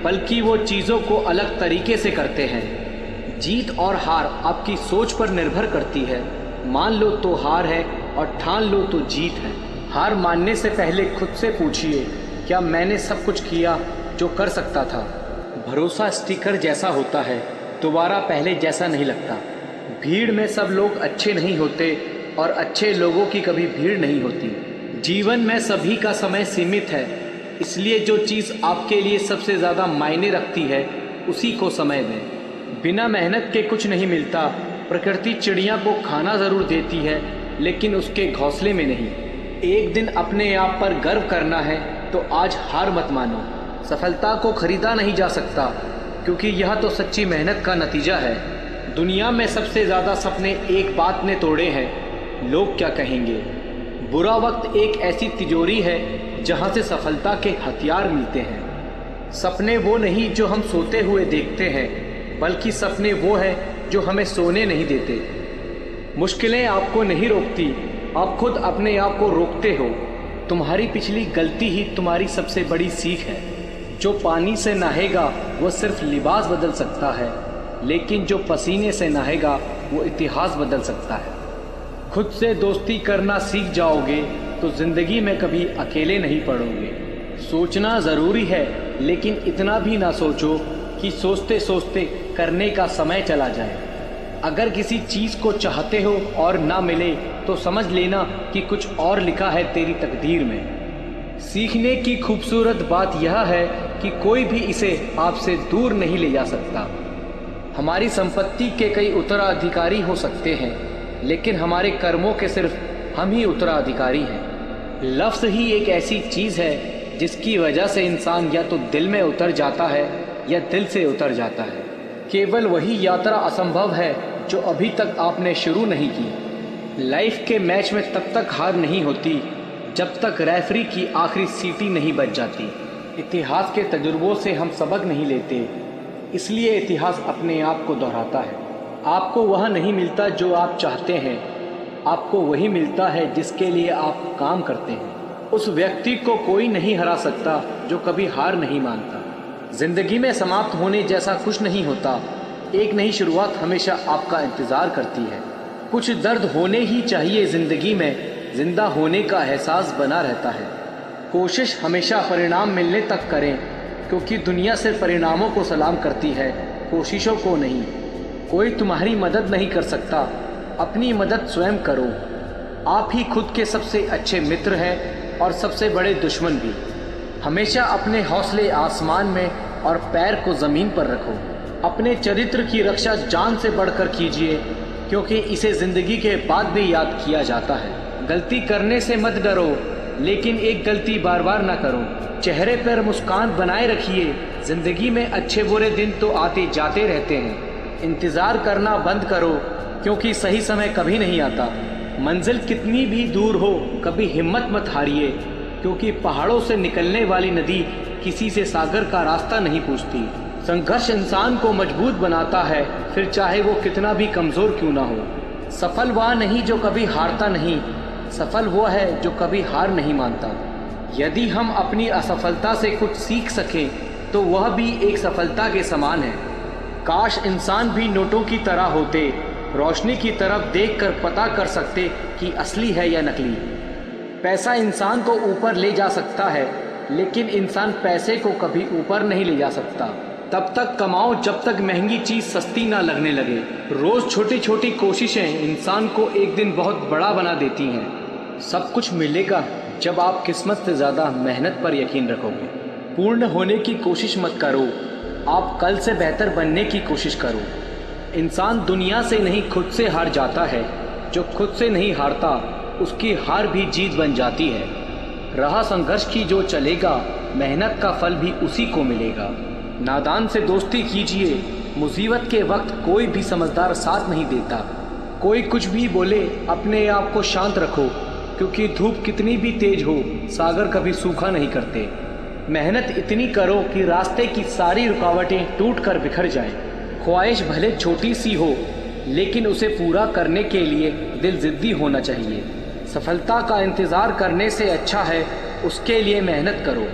बल्कि वो चीज़ों को अलग तरीके से करते हैं। जीत और हार आपकी सोच पर निर्भर करती है। मान लो तो हार है और ठान लो तो जीत है। हार मानने से पहले खुद से पूछिए, क्या मैंने सब कुछ किया जो कर सकता था? भरोसा स्टिकर जैसा होता है, दोबारा पहले जैसा नहीं लगता। भीड़ में सब लोग अच्छे नहीं होते और अच्छे लोगों की कभी भीड़ नहीं होती। जीवन में सभी का समय सीमित है, इसलिए जो चीज़ आपके लिए सबसे ज़्यादा मायने रखती है उसी को समय दें। बिना मेहनत के कुछ नहीं मिलता। प्रकृति चिड़िया को खाना ज़रूर देती है, लेकिन उसके घोंसले में नहीं। एक दिन अपने आप पर गर्व करना है तो आज हार मत मानो। सफलता को खरीदा नहीं जा सकता, क्योंकि यह तो सच्ची मेहनत का नतीजा है। दुनिया में सबसे ज़्यादा सपने एक बात ने तोड़े हैं, लोग क्या कहेंगे। बुरा वक्त एक ऐसी तिजोरी है जहाँ से सफलता के हथियार मिलते हैं। सपने वो नहीं जो हम सोते हुए देखते हैं, बल्कि सपने वो हैं जो हमें सोने नहीं देते। मुश्किलें आपको नहीं रोकती, आप खुद अपने आप को रोकते हो। तुम्हारी पिछली गलती ही तुम्हारी सबसे बड़ी सीख है। जो पानी से नहाएगा वो सिर्फ लिबास बदल सकता है, लेकिन जो पसीने से नहाएगा वो इतिहास बदल सकता है। खुद से दोस्ती करना सीख जाओगे तो ज़िंदगी में कभी अकेले नहीं पड़ोगे। सोचना ज़रूरी है, लेकिन इतना भी ना सोचो कि सोचते सोचते करने का समय चला जाए। अगर किसी चीज़ को चाहते हो और ना मिले तो समझ लेना कि कुछ और लिखा है तेरी तकदीर में। सीखने की खूबसूरत बात यह है कि कोई भी इसे आपसे दूर नहीं ले जा सकता। हमारी संपत्ति के कई उत्तराधिकारी हो सकते हैं, लेकिन हमारे कर्मों के सिर्फ हम ही उत्तराधिकारी हैं। लफ्ज़ ही एक ऐसी चीज़ है जिसकी वजह से इंसान या तो दिल में उतर जाता है या दिल से उतर जाता है। केवल वही यात्रा असंभव है जो अभी तक आपने शुरू नहीं की। लाइफ के मैच में तब तक हार नहीं होती जब तक रेफरी की आखिरी सीटी नहीं बज जाती। इतिहास के तजुर्बों से हम सबक नहीं लेते, इसलिए इतिहास अपने आप को दोहराता है। आपको वह नहीं मिलता जो आप चाहते हैं, आपको वही मिलता है जिसके लिए आप काम करते हैं। उस व्यक्ति को कोई नहीं हरा सकता जो कभी हार नहीं मानता। जिंदगी में समाप्त होने जैसा कुछ नहीं होता, एक नई शुरुआत हमेशा आपका इंतज़ार करती है। कुछ दर्द होने ही चाहिए ज़िंदगी में, जिंदा होने का एहसास बना रहता है। कोशिश हमेशा परिणाम मिलने तक करें, क्योंकि दुनिया सिर्फ परिणामों को सलाम करती है, कोशिशों को नहीं। कोई तुम्हारी मदद नहीं कर सकता, अपनी मदद स्वयं करो। आप ही खुद के सबसे अच्छे मित्र हैं और सबसे बड़े दुश्मन भी। हमेशा अपने हौसले आसमान में और पैर को ज़मीन पर रखो। अपने चरित्र की रक्षा जान से बढ़कर कीजिए, क्योंकि इसे ज़िंदगी के बाद भी याद किया जाता है। गलती करने से मत डरो, लेकिन एक गलती बार बार ना करो। चेहरे पर मुस्कान बनाए रखिए। ज़िंदगी में अच्छे बुरे दिन तो आते जाते रहते हैं। इंतज़ार करना बंद करो, क्योंकि सही समय कभी नहीं आता। मंजिल कितनी भी दूर हो, कभी हिम्मत मत हारिए, क्योंकि पहाड़ों से निकलने वाली नदी किसी से सागर का रास्ता नहीं पूछती। संघर्ष इंसान को मजबूत बनाता है, फिर चाहे वो कितना भी कमज़ोर क्यों ना हो। सफल वह नहीं जो कभी हारता नहीं, सफल वो है जो कभी हार नहीं मानता। यदि हम अपनी असफलता से कुछ सीख सकें तो वह भी एक सफलता के समान है। काश इंसान भी नोटों की तरह होते, रोशनी की तरफ देखकर पता कर सकते कि असली है या नकली। पैसा इंसान को ऊपर ले जा सकता है, लेकिन इंसान पैसे को कभी ऊपर नहीं ले जा सकता। तब तक कमाओ जब तक महंगी चीज़ सस्ती ना लगने लगे। रोज़ छोटी छोटी कोशिशें इंसान को एक दिन बहुत बड़ा बना देती हैं। सब कुछ मिलेगा जब आप किस्मत से ज़्यादा मेहनत पर यकीन रखोगे। पूर्ण होने की कोशिश मत करो, आप कल से बेहतर बनने की कोशिश करो। इंसान दुनिया से नहीं खुद से हार जाता है। जो खुद से नहीं हारता उसकी हार भी जीत बन जाती है। राह संघर्ष की जो चलेगा मेहनत का फल भी उसी को मिलेगा। नादान से दोस्ती कीजिए, मुसीबत के वक्त कोई भी समझदार साथ नहीं देता। कोई कुछ भी बोले अपने आप को शांत रखो, क्योंकि धूप कितनी भी तेज हो सागर कभी सूखा नहीं करते। मेहनत इतनी करो कि रास्ते की सारी रुकावटें टूट कर बिखर जाएं। ख्वाहिश भले छोटी सी हो लेकिन उसे पूरा करने के लिए दिल जिद्दी होना चाहिए। सफलता का इंतज़ार करने से अच्छा है उसके लिए मेहनत करो।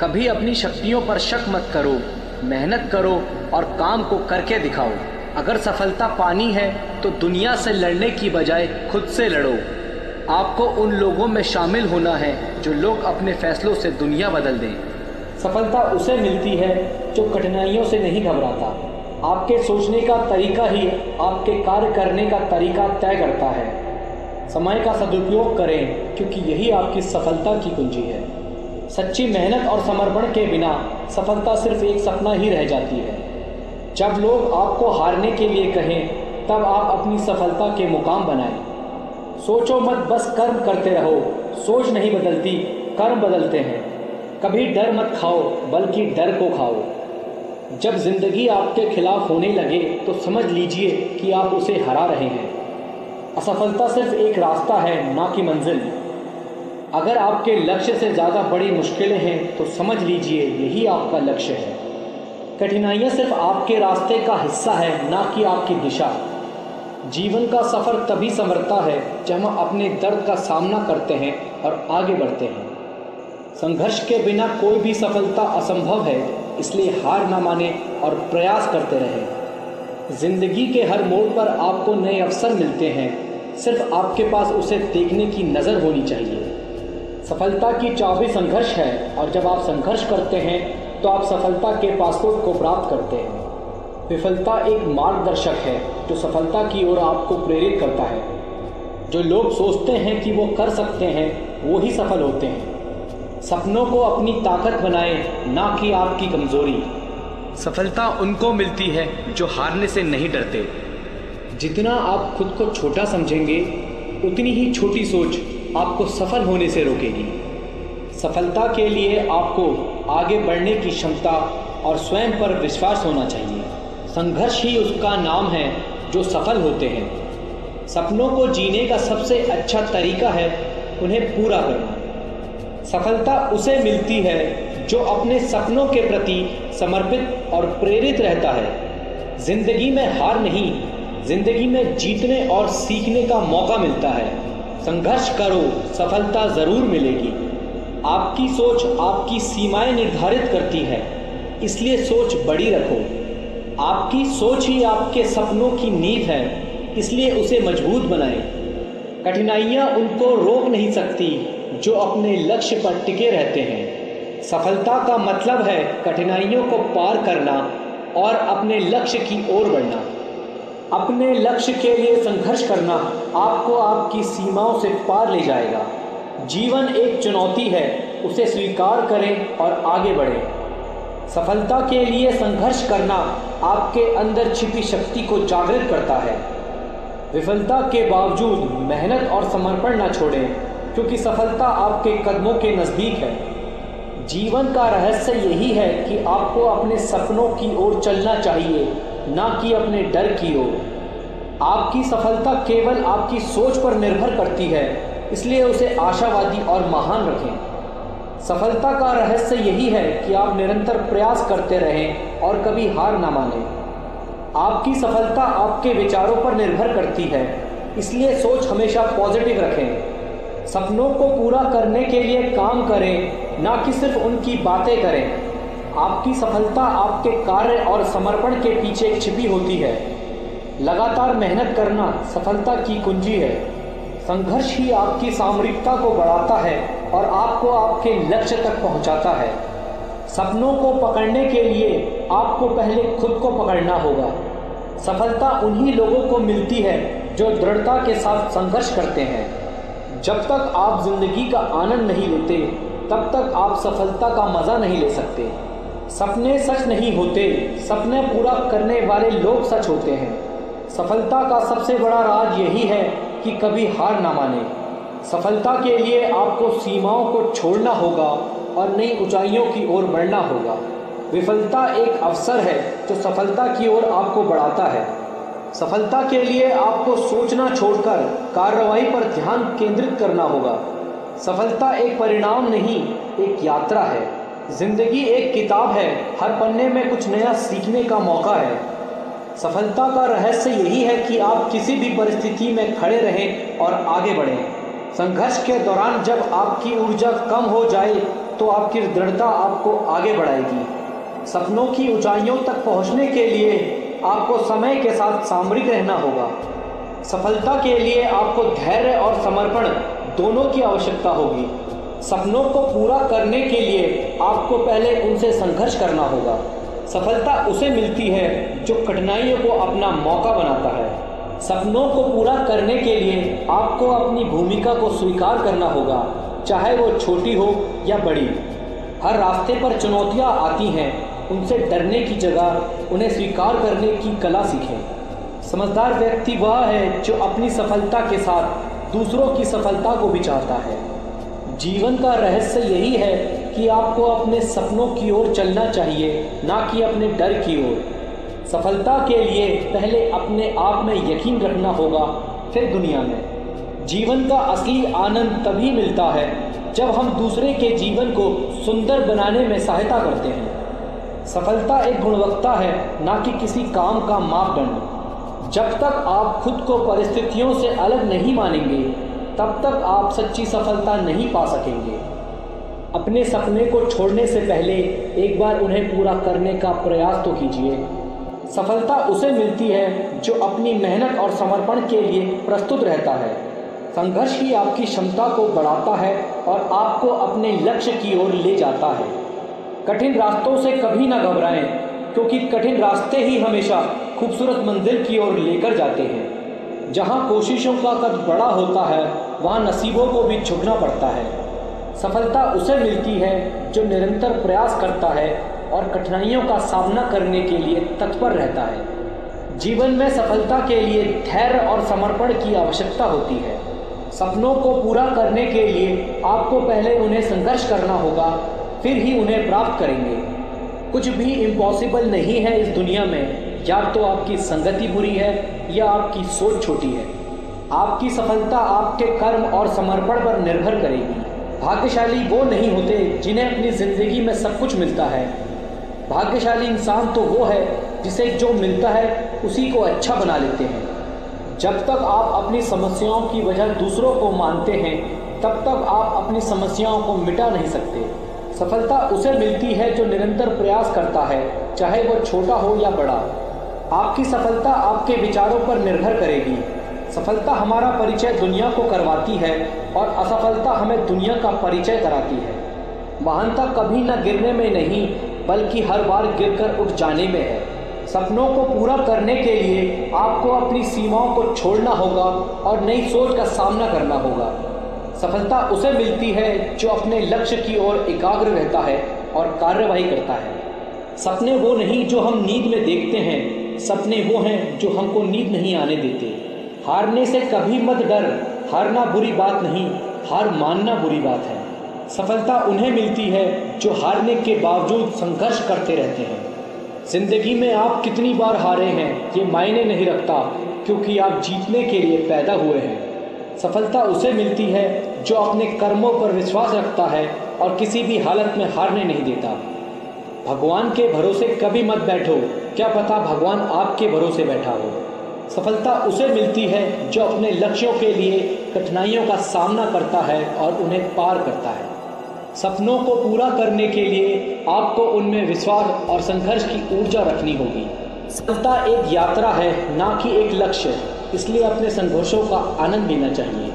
कभी अपनी शक्तियों पर शक मत करो, मेहनत करो और काम को करके दिखाओ। अगर सफलता पानी है तो दुनिया से लड़ने की बजाय खुद से लड़ो। आपको उन लोगों में शामिल होना है जो लोग अपने फैसलों से दुनिया बदल दें। सफलता उसे मिलती है जो कठिनाइयों से नहीं घबराता। आपके सोचने का तरीका ही आपके कार्य करने का तरीका तय करता है। समय का सदुपयोग करें क्योंकि यही आपकी सफलता की कुंजी है। सच्ची मेहनत और समर्पण के बिना सफलता सिर्फ एक सपना ही रह जाती है। जब लोग आपको हारने के लिए कहें तब आप अपनी सफलता के मुकाम बनाएं। सोचो मत, बस कर्म करते रहो। सोच नहीं बदलती, कर्म बदलते हैं। कभी डर मत खाओ बल्कि डर को खाओ। जब जिंदगी आपके खिलाफ होने लगे तो समझ लीजिए कि आप उसे हरा रहे हैं। असफलता सिर्फ एक रास्ता है, ना कि मंजिल। अगर आपके लक्ष्य से ज़्यादा बड़ी मुश्किलें हैं तो समझ लीजिए यही आपका लक्ष्य है। कठिनाइयाँ सिर्फ आपके रास्ते का हिस्सा है, ना कि आपकी दिशा। जीवन का सफ़र तभी संवरता है जब हम अपने दर्द का सामना करते हैं और आगे बढ़ते हैं। संघर्ष के बिना कोई भी सफलता असंभव है, इसलिए हार ना माने और प्रयास करते रहें। जिंदगी के हर मोड़ पर आपको नए अवसर मिलते हैं, सिर्फ आपके पास उसे देखने की नज़र होनी चाहिए। सफलता की चाबी संघर्ष है और जब आप संघर्ष करते हैं तो आप सफलता के पासपोर्ट को प्राप्त करते हैं। विफलता एक मार्गदर्शक है जो सफलता की ओर आपको प्रेरित करता है। जो लोग सोचते हैं कि वो कर सकते हैं वो ही सफल होते हैं। सपनों को अपनी ताकत बनाएं, ना कि आपकी कमजोरी। सफलता उनको मिलती है जो हारने से नहीं डरते। जितना आप खुद को छोटा समझेंगे उतनी ही छोटी सोच आपको सफल होने से रोकेगी। सफलता के लिए आपको आगे बढ़ने की क्षमता और स्वयं पर विश्वास होना चाहिए। संघर्ष ही उसका नाम है जो सफल होते हैं। सपनों को जीने का सबसे अच्छा तरीका है उन्हें पूरा करना। सफलता उसे मिलती है जो अपने सपनों के प्रति समर्पित और प्रेरित रहता है। जिंदगी में हार नहीं, जिंदगी में जीतने और सीखने का मौका मिलता है। संघर्ष करो, सफलता जरूर मिलेगी। आपकी सोच आपकी सीमाएं निर्धारित करती है, इसलिए सोच बड़ी रखो। आपकी सोच ही आपके सपनों की नींव है, इसलिए उसे मजबूत बनाएं। कठिनाइयां उनको रोक नहीं सकती जो अपने लक्ष्य पर टिके रहते हैं। सफलता का मतलब है कठिनाइयों को पार करना और अपने लक्ष्य की ओर बढ़ना। अपने लक्ष्य के लिए संघर्ष करना आपको आपकी सीमाओं से पार ले जाएगा। जीवन एक चुनौती है, उसे स्वीकार करें और आगे बढ़ें। सफलता के लिए संघर्ष करना आपके अंदर छिपी शक्ति को जागृत करता है। विफलता के बावजूद मेहनत और समर्पण न छोड़ें, क्योंकि सफलता आपके कदमों के नज़दीक है। जीवन का रहस्य यही है कि आपको अपने सपनों की ओर चलना चाहिए, ना कि अपने डर की ओर। आपकी सफलता केवल आपकी सोच पर निर्भर करती है, इसलिए उसे आशावादी और महान रखें। सफलता का रहस्य यही है कि आप निरंतर प्रयास करते रहें और कभी हार ना मानें। आपकी सफलता आपके विचारों पर निर्भर करती है, इसलिए सोच हमेशा पॉजिटिव रखें। सपनों को पूरा करने के लिए काम करें, ना कि सिर्फ उनकी बातें करें। आपकी सफलता आपके कार्य और समर्पण के पीछे छिपी होती है। लगातार मेहनत करना सफलता की कुंजी है। संघर्ष ही आपकी सामरिकता को बढ़ाता है और आपको आपके लक्ष्य तक पहुंचाता है। सपनों को पकड़ने के लिए आपको पहले खुद को पकड़ना होगा। सफलता उन्हीं लोगों को मिलती है जो दृढ़ता के साथ संघर्ष करते हैं। जब तक आप जिंदगी का आनंद नहीं लेते तब तक आप सफलता का मज़ा नहीं ले सकते। सपने सच नहीं होते, सपने पूरा करने वाले लोग सच होते हैं। सफलता का सबसे बड़ा राज यही है कि कभी हार ना माने। सफलता के लिए आपको सीमाओं को छोड़ना होगा और नई ऊंचाइयों की ओर बढ़ना होगा। विफलता एक अवसर है जो सफलता की ओर आपको बढ़ाता है। सफलता के लिए आपको सोचना छोड़कर कार्रवाई पर ध्यान केंद्रित करना होगा। सफलता एक परिणाम नहीं, एक यात्रा है। जिंदगी एक किताब है, हर पन्ने में कुछ नया सीखने का मौका है। सफलता का रहस्य यही है कि आप किसी भी परिस्थिति में खड़े रहें और आगे बढ़ें। संघर्ष के दौरान जब आपकी ऊर्जा कम हो जाए तो आपकी दृढ़ता आपको आगे बढ़ाएगी। सपनों की ऊंचाइयों तक पहुंचने के लिए आपको समय के साथ सामरिक रहना होगा। सफलता के लिए आपको धैर्य और समर्पण दोनों की आवश्यकता होगी। सपनों को पूरा करने के लिए आपको पहले उनसे संघर्ष करना होगा। सफलता उसे मिलती है जो कठिनाइयों को अपना मौका बनाता है। सपनों को पूरा करने के लिए आपको अपनी भूमिका को स्वीकार करना होगा, चाहे वो छोटी हो या बड़ी। हर रास्ते पर चुनौतियां आती हैं, उनसे डरने की जगह उन्हें स्वीकार करने की कला सीखें। समझदार व्यक्ति वह है जो अपनी सफलता के साथ दूसरों की सफलता को भी चाहता है। जीवन का रहस्य यही है कि आपको अपने सपनों की ओर चलना चाहिए, ना कि अपने डर की ओर। सफलता के लिए पहले अपने आप में यकीन रखना होगा, फिर दुनिया में। जीवन का असली आनंद तभी मिलता है जब हम दूसरे के जीवन को सुंदर बनाने में सहायता करते हैं। सफलता एक गुणवत्ता है, ना कि किसी काम का मापदंड। जब तक आप खुद को परिस्थितियों से अलग नहीं मानेंगे तब तक आप सच्ची सफलता नहीं पा सकेंगे। अपने सपने को छोड़ने से पहले एक बार उन्हें पूरा करने का प्रयास तो कीजिए। सफलता उसे मिलती है जो अपनी मेहनत और समर्पण के लिए प्रस्तुत रहता है। संघर्ष ही आपकी क्षमता को बढ़ाता है और आपको अपने लक्ष्य की ओर ले जाता है। कठिन रास्तों से कभी ना घबराएं, क्योंकि कठिन रास्ते ही हमेशा खूबसूरत मंजिल की ओर लेकर जाते हैं। जहाँ कोशिशों का कद बड़ा होता है वहाँ नसीबों को भी झुकना पड़ता है। सफलता उसे मिलती है जो निरंतर प्रयास करता है और कठिनाइयों का सामना करने के लिए तत्पर रहता है। जीवन में सफलता के लिए धैर्य और समर्पण की आवश्यकता होती है। सपनों को पूरा करने के लिए आपको पहले उन्हें संघर्ष करना होगा, फिर ही उन्हें प्राप्त करेंगे। कुछ भी इम्पॉसिबल नहीं है इस दुनिया में। या तो आपकी संगति बुरी है या आपकी सोच छोटी है। आपकी सफलता आपके कर्म और समर्पण पर निर्भर करेगी। भाग्यशाली वो नहीं होते जिन्हें अपनी ज़िंदगी में सब कुछ मिलता है। भाग्यशाली इंसान तो वो है जिसे जो मिलता है उसी को अच्छा बना लेते हैं। जब तक आप अपनी समस्याओं की वजह दूसरों को मानते हैं तब तक आप अपनी समस्याओं को मिटा नहीं सकते। सफलता उसे मिलती है जो निरंतर प्रयास करता है, चाहे वो छोटा हो या बड़ा। आपकी सफलता आपके विचारों पर निर्भर करेगी। सफलता हमारा परिचय दुनिया को करवाती है और असफलता हमें दुनिया का परिचय कराती है। महानता कभी न गिरने में नहीं, बल्कि हर बार गिरकर उठ जाने में है। सपनों को पूरा करने के लिए आपको अपनी सीमाओं को छोड़ना होगा और नई सोच का सामना करना होगा। सफलता उसे मिलती है जो अपने लक्ष्य की ओर एकाग्र रहता है और कार्यवाही करता है। सपने वो नहीं जो हम नींद में देखते हैं, सपने वो हैं जो हमको नींद नहीं आने देते। हारने से कभी मत डर, हारना बुरी बात नहीं, हार मानना बुरी बात है। सफलता उन्हें मिलती है जो हारने के बावजूद संघर्ष करते रहते हैं। जिंदगी में आप कितनी बार हारे हैं ये मायने नहीं रखता, क्योंकि आप जीतने के लिए पैदा हुए हैं। सफलता उसे मिलती है जो अपने कर्मों पर विश्वास रखता है और किसी भी हालत में हारने नहीं देता। भगवान के भरोसे कभी मत बैठो, क्या पता भगवान आपके भरोसे बैठा हो। सफलता उसे मिलती है जो अपने लक्ष्यों के लिए कठिनाइयों का सामना करता है और उन्हें पार करता है। सपनों को पूरा करने के लिए आपको उनमें विश्वास और संघर्ष की ऊर्जा रखनी होगी। सफलता एक यात्रा है, ना कि एक लक्ष्य, इसलिए अपने संघर्षों का आनंद लेना चाहिए।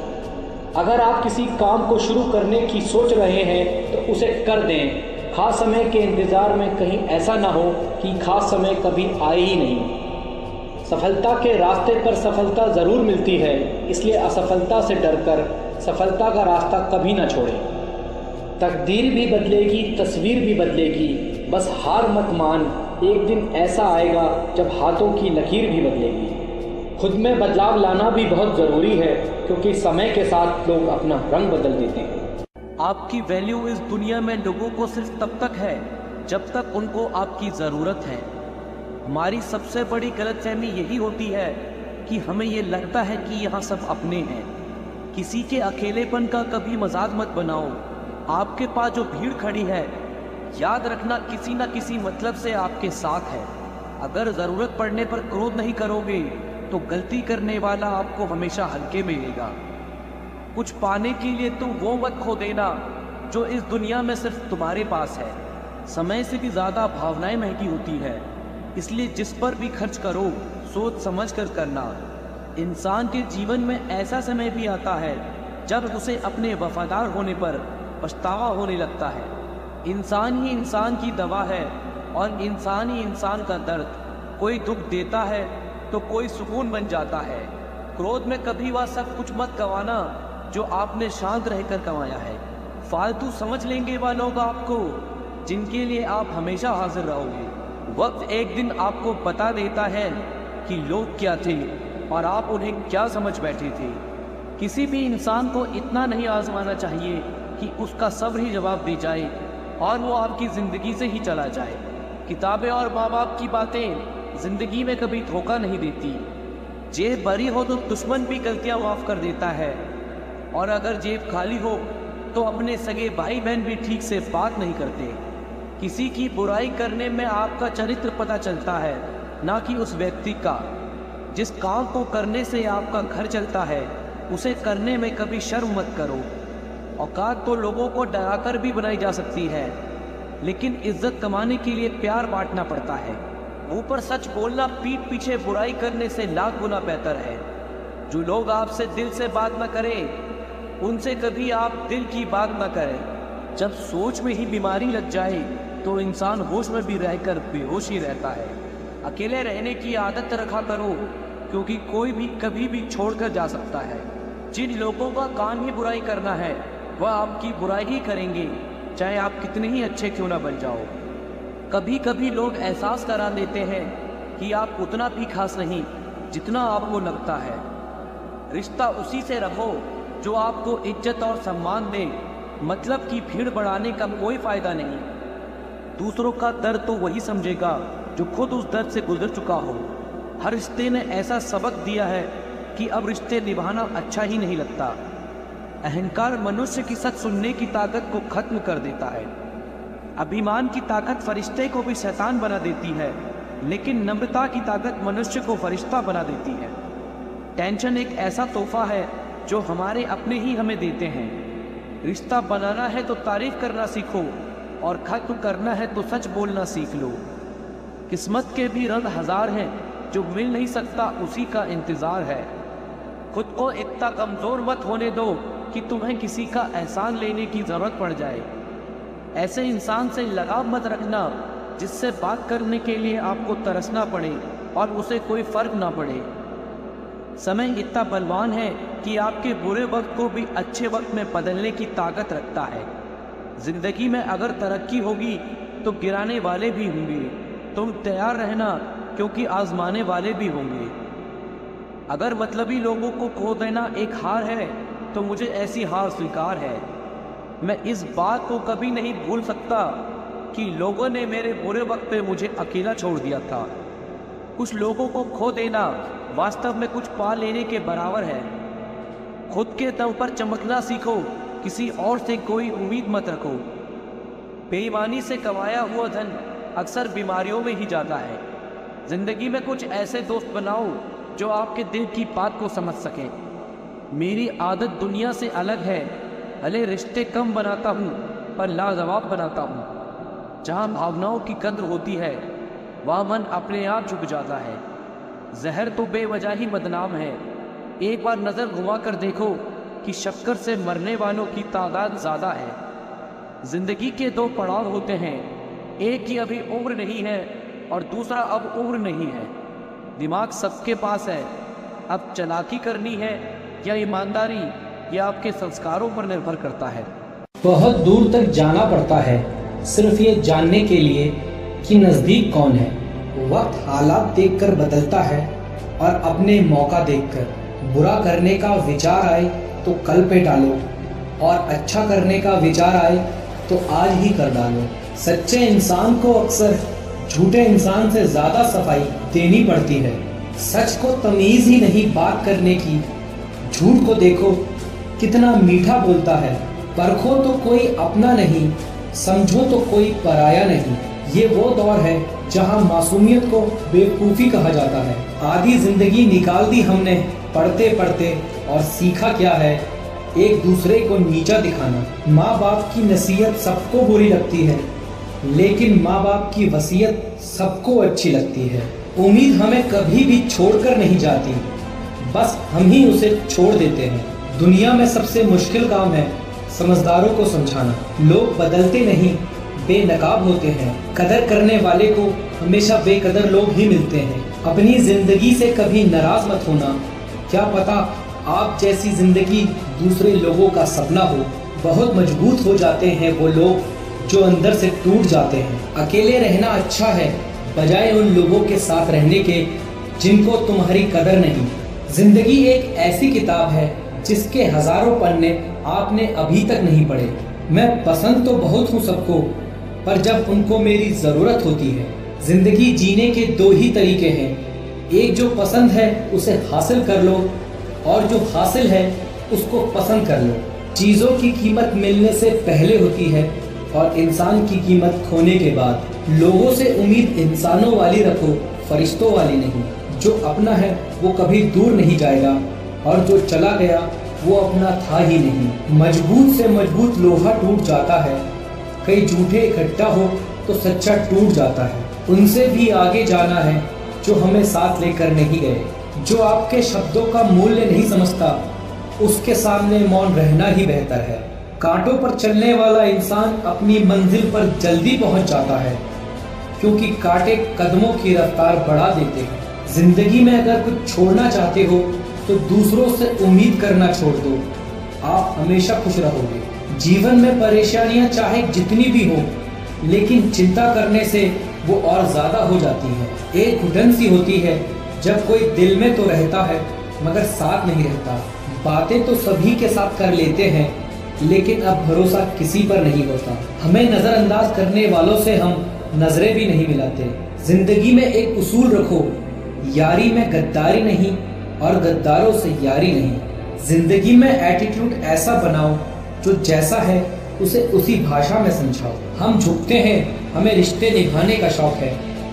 अगर आप किसी काम को शुरू करने की सोच रहे हैं तो उसे कर दें। खास समय के इंतज़ार में कहीं ऐसा ना हो कि खास समय कभी आए ही नहीं। सफलता के रास्ते पर सफलता ज़रूर मिलती है, इसलिए असफलता से डरकर सफलता का रास्ता कभी ना छोड़ें। तकदीर भी बदलेगी, तस्वीर भी बदलेगी, बस हार मत मान, एक दिन ऐसा आएगा जब हाथों की लकीर भी बदलेगी। खुद में बदलाव लाना भी बहुत ज़रूरी है, क्योंकि समय के साथ लोग अपना रंग बदल देते हैं। आपकी वैल्यू इस दुनिया में लोगों को सिर्फ तब तक है जब तक उनको आपकी ज़रूरत है। हमारी सबसे बड़ी गलतफहमी यही होती है कि हमें ये लगता है कि यहाँ सब अपने हैं। किसी के अकेलेपन का कभी मजाक मत बनाओ। आपके पास जो भीड़ खड़ी है, याद रखना किसी न किसी मतलब से आपके साथ है। अगर ज़रूरत पड़ने पर क्रोध नहीं करोगे तो गलती करने वाला आपको हमेशा हल्के में लेगा। कुछ पाने के लिए तो वो मत खो देना जो इस दुनिया में सिर्फ तुम्हारे पास है। समय से भी ज़्यादा भावनाएं महंगी होती है, इसलिए जिस पर भी खर्च करो सोच समझ कर करना। इंसान के जीवन में ऐसा समय भी आता है जब उसे अपने वफादार होने पर पछतावा होने लगता है। इंसान ही इंसान की दवा है और इंसान ही इंसान का दर्द। कोई दुख देता है तो कोई सुकून बन जाता है। क्रोध में कभी वह सब कुछ मत गंवाना जो आपने शांत रहकर कमाया है। फालतू समझ लेंगे वह लोग आपको जिनके लिए आप हमेशा हाजिर रहोगे। वक्त एक दिन आपको बता देता है कि लोग क्या थे और आप उन्हें क्या समझ बैठे थे। किसी भी इंसान को इतना नहीं आजमाना चाहिए कि उसका सब्र ही जवाब दे जाए और वो आपकी ज़िंदगी से ही चला जाए। किताबें और माँ बाप की बातें ज़िंदगी में कभी धोखा नहीं देती। जेब भरी हो तो दुश्मन भी गलतियाँ माफ़ कर देता है, और अगर जेब खाली हो तो अपने सगे भाई बहन भी ठीक से बात नहीं करते। किसी की बुराई करने में आपका चरित्र पता चलता है, ना कि उस व्यक्ति का। जिस काम को करने से आपका घर चलता है उसे करने में कभी शर्म मत करो। औकात तो लोगों को डराकर भी बनाई जा सकती है, लेकिन इज्जत कमाने के लिए प्यार बांटना पड़ता है। मुंह पर सच बोलना पीठ पीछे बुराई करने से लाख गुना बेहतर है। जो लोग आपसे दिल से बात न करें उनसे कभी आप दिल की बात न करें। जब सोच में ही बीमारी लग जाए तो इंसान होश में भी रहकर बेहोश ही रहता है। अकेले रहने की आदत रखा करो, क्योंकि कोई भी कभी भी छोड़कर जा सकता है। जिन लोगों का काम ही बुराई करना है वह आपकी बुराई ही करेंगे, चाहे आप कितने ही अच्छे क्यों ना बन जाओ। कभी कभी लोग एहसास करा देते हैं कि आप उतना भी खास नहीं जितना आपको लगता है। रिश्ता उसी से रखो जो आपको इज्जत और सम्मान दे। मतलब की भीड़ बढ़ाने का कोई फायदा नहीं। दूसरों का दर्द तो वही समझेगा जो खुद उस दर्द से गुजर चुका हो। हर रिश्ते ने ऐसा सबक दिया है कि अब रिश्ते निभाना अच्छा ही नहीं लगता। अहंकार मनुष्य की सच सुनने की ताकत को खत्म कर देता है। अभिमान की ताकत फरिश्ते को भी शैतान बना देती है, लेकिन नम्रता की ताकत मनुष्य को फरिश्ता बना देती है। टेंशन एक ऐसा तोहफा है जो हमारे अपने ही हमें देते हैं। रिश्ता बनाना है तो तारीफ करना सीखो, और खत्म करना है तो सच बोलना सीख लो। किस्मत के भी रंग हजार हैं, जो मिल नहीं सकता उसी का इंतज़ार है। खुद को इतना कमज़ोर मत होने दो कि तुम्हें किसी का एहसान लेने की ज़रूरत पड़ जाए। ऐसे इंसान से लगाव मत रखना जिससे बात करने के लिए आपको तरसना पड़े और उसे कोई फ़र्क ना पड़े। समय इतना बलवान है कि आपके बुरे वक्त को भी अच्छे वक्त में बदलने की ताकत रखता है। ज़िंदगी में अगर तरक्की होगी तो गिराने वाले भी होंगे। तुम तैयार रहना, क्योंकि आजमाने वाले भी होंगे। अगर मतलबी लोगों को खो देना एक हार है तो मुझे ऐसी हार स्वीकार है। मैं इस बात को कभी नहीं भूल सकता कि लोगों ने मेरे बुरे वक्त पे मुझे अकेला छोड़ दिया था। कुछ लोगों को खो देना वास्तव में कुछ पा लेने के बराबर है। खुद के दम पर चमकना सीखो, किसी और से कोई उम्मीद मत रखो। बेईमानी से कमाया हुआ धन अक्सर बीमारियों में ही जाता है। ज़िंदगी में कुछ ऐसे दोस्त बनाओ जो आपके दिल की बात को समझ सकें। मेरी आदत दुनिया से अलग है। भले रिश्ते कम बनाता हूँ पर लाजवाब बनाता हूँ। जहाँ भावनाओं की कद्र होती है वहाँ मन अपने आप झुक जाता है। जहर तो बेवजह ही बदनाम है। एक बार नज़र घुमा कर देखो कि शक्कर से मरने वालों की तादाद ज़्यादा है। जिंदगी के दो पड़ाव होते हैं, एक की अभी उम्र नहीं है और दूसरा अब उम्र नहीं है। दिमाग सबके पास है, अब चालाकी करनी है या ईमानदारी, यह आपके संस्कारों पर निर्भर करता है। बहुत दूर तक जाना पड़ता है सिर्फ ये जानने के लिए कि नज़दीक कौन है। वक्त हालात देखकर बदलता है और अपने मौका देखकर। बुरा करने का विचार आए तो कल पे टालो और अच्छा करने का विचार आए तो आज ही कर डालो। सच्चे इंसान को अक्सर झूठे इंसान से ज़्यादा सफाई देनी पड़ती है। सच को तमीज़ ही नहीं बात करने की। झूठ को देखो कितना मीठा बोलता है। परखो तो कोई अपना नहीं, समझो तो कोई पराया नहीं। ये वो दौर है जहां मासूमियत को बेवकूफ़ी कहा जाता है। आधी जिंदगी निकाल दी हमने पढ़ते पढ़ते और सीखा क्या है, एक दूसरे को नीचा दिखाना। माँ बाप की नसीहत सबको बुरी लगती है, लेकिन माँ बाप की वसीयत सबको अच्छी लगती है। उम्मीद हमें कभी भी छोड़कर नहीं जाती, बस हम ही उसे छोड़ देते हैं। दुनिया में सबसे मुश्किल काम है समझदारों को समझाना। लोग बदलते नहीं, बेनकाब होते हैं। कदर करने वाले को हमेशा बेकदर लोग ही मिलते हैं। अपनी जिंदगी से कभी नाराज मत होना, क्या पता आप जैसी जिंदगी दूसरे लोगों का सपना हो। बहुत मजबूत हो जाते हैं वो लोग जो अंदर से टूट जाते हैं। अकेले रहना अच्छा है बजाय उन लोगों के साथ रहने के जिनको तुम्हारी कदर नहीं। जिंदगी एक ऐसी किताब है जिसके हजारों पन्ने आपने अभी तक नहीं पढ़े। मैं पसंद तो बहुत हूँ सबको, पर जब उनको मेरी ज़रूरत होती है। जिंदगी जीने के दो ही तरीके हैं, एक जो पसंद है उसे हासिल कर लो और जो हासिल है उसको पसंद कर लो। चीज़ों की कीमत मिलने से पहले होती है और इंसान की कीमत खोने के बाद। लोगों से उम्मीद इंसानों वाली रखो, फरिश्तों वाली नहीं। जो अपना है वो कभी दूर नहीं जाएगा और जो चला गया वो अपना था ही नहीं। मजबूत से मजबूत लोहा टूट जाता है, कई झूठे इकट्ठा हो तो सच्चा टूट जाता है। उनसे भी आगे जाना है जो हमें साथ लेकर नहीं गए। जो आपके शब्दों का मूल्य नहीं समझता उसके सामने मौन रहना ही बेहतर है। कांटों पर चलने वाला इंसान अपनी मंजिल पर जल्दी पहुंच जाता है, क्योंकि कांटे कदमों की रफ्तार बढ़ा देते हैं। जिंदगी में अगर कुछ छोड़ना चाहते हो तो दूसरों से उम्मीद करना छोड़ दो, आप हमेशा खुश रहोगे। जीवन में परेशानियां चाहे जितनी भी हो, लेकिन चिंता करने से वो और ज्यादा हो जाती है। एक घुटन सी होती है जब कोई दिल में तो रहता है मगर साथ नहीं रहता। बातें तो सभी के साथ कर लेते हैं, लेकिन अब भरोसा किसी पर नहीं होता। हमें नजरअंदाज करने वालों से हम नजरें भी नहीं मिलाते। जिंदगी में एक उसूल रखो, यारी में गद्दारी नहीं और गद्दारों से यारी नहीं। जिंदगी में एटीट्यूड ऐसा बनाओ जो जैसा है उसे उसी भाषा में समझाओ। हम झुकते हैं, हमें रिश्ते निभाने का शौक है,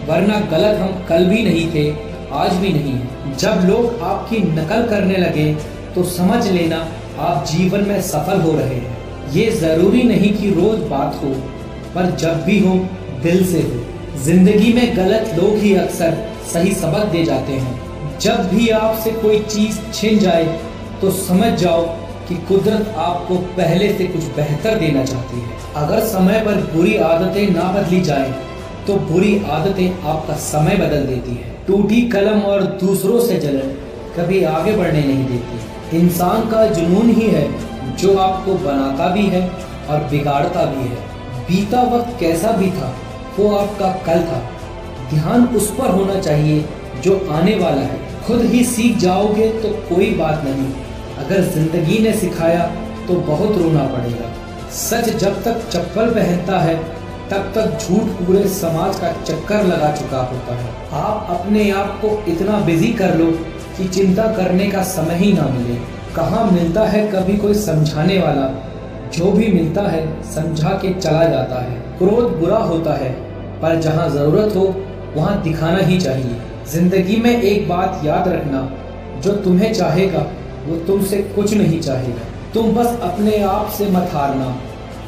वरना गलत हम कल भी नहीं थे, आज भी नहीं है। जब लोग आपकी नकल करने लगे तो समझ लेना आप जीवन में सफल हो रहे हैं। ये जरूरी नहीं कि रोज बात हो, पर जब भी हो दिल से हो। जिंदगी में गलत लोग ही अक्सर सही सबक दे जाते हैं। जब भी आपसे कोई चीज छिन जाए तो समझ जाओ कि कुदरत आपको पहले से कुछ बेहतर देना चाहती है। अगर समय पर बुरी आदतें ना बदली जाए तो बुरी आदतें आपका समय बदल देती है। टूटी कलम और दूसरों से जलन कभी आगे बढ़ने नहीं देती। इंसान का जुनून ही है जो आपको बनाता भी है और बिगाड़ता भी है। बीता वक्त कैसा भी था वो आपका कल था। ध्यान उस पर होना चाहिए जो आने वाला है। खुद ही सीख जाओगे तो कोई बात नहीं, अगर जिंदगी ने सिखाया तो बहुत रोना पड़ेगा। सच जब तक चप्पल पहनता है तब तक झूठ पूरे समाज का चक्कर लगा चुका होता है। आप अपने आप को इतना बिजी कर लो कि चिंता करने का समय ही ना मिले। कहाँ मिलता है कभी कोई समझाने वाला, जो भी मिलता है समझा के चला जाता है। क्रोध बुरा होता है, पर जहाँ जरूरत हो वहाँ दिखाना ही चाहिए। जिंदगी में एक बात याद रखना, जो तुम्हें चाहेगा वो तुमसे कुछ नहीं चाहेगा। तुम बस अपने आप से मत हारना,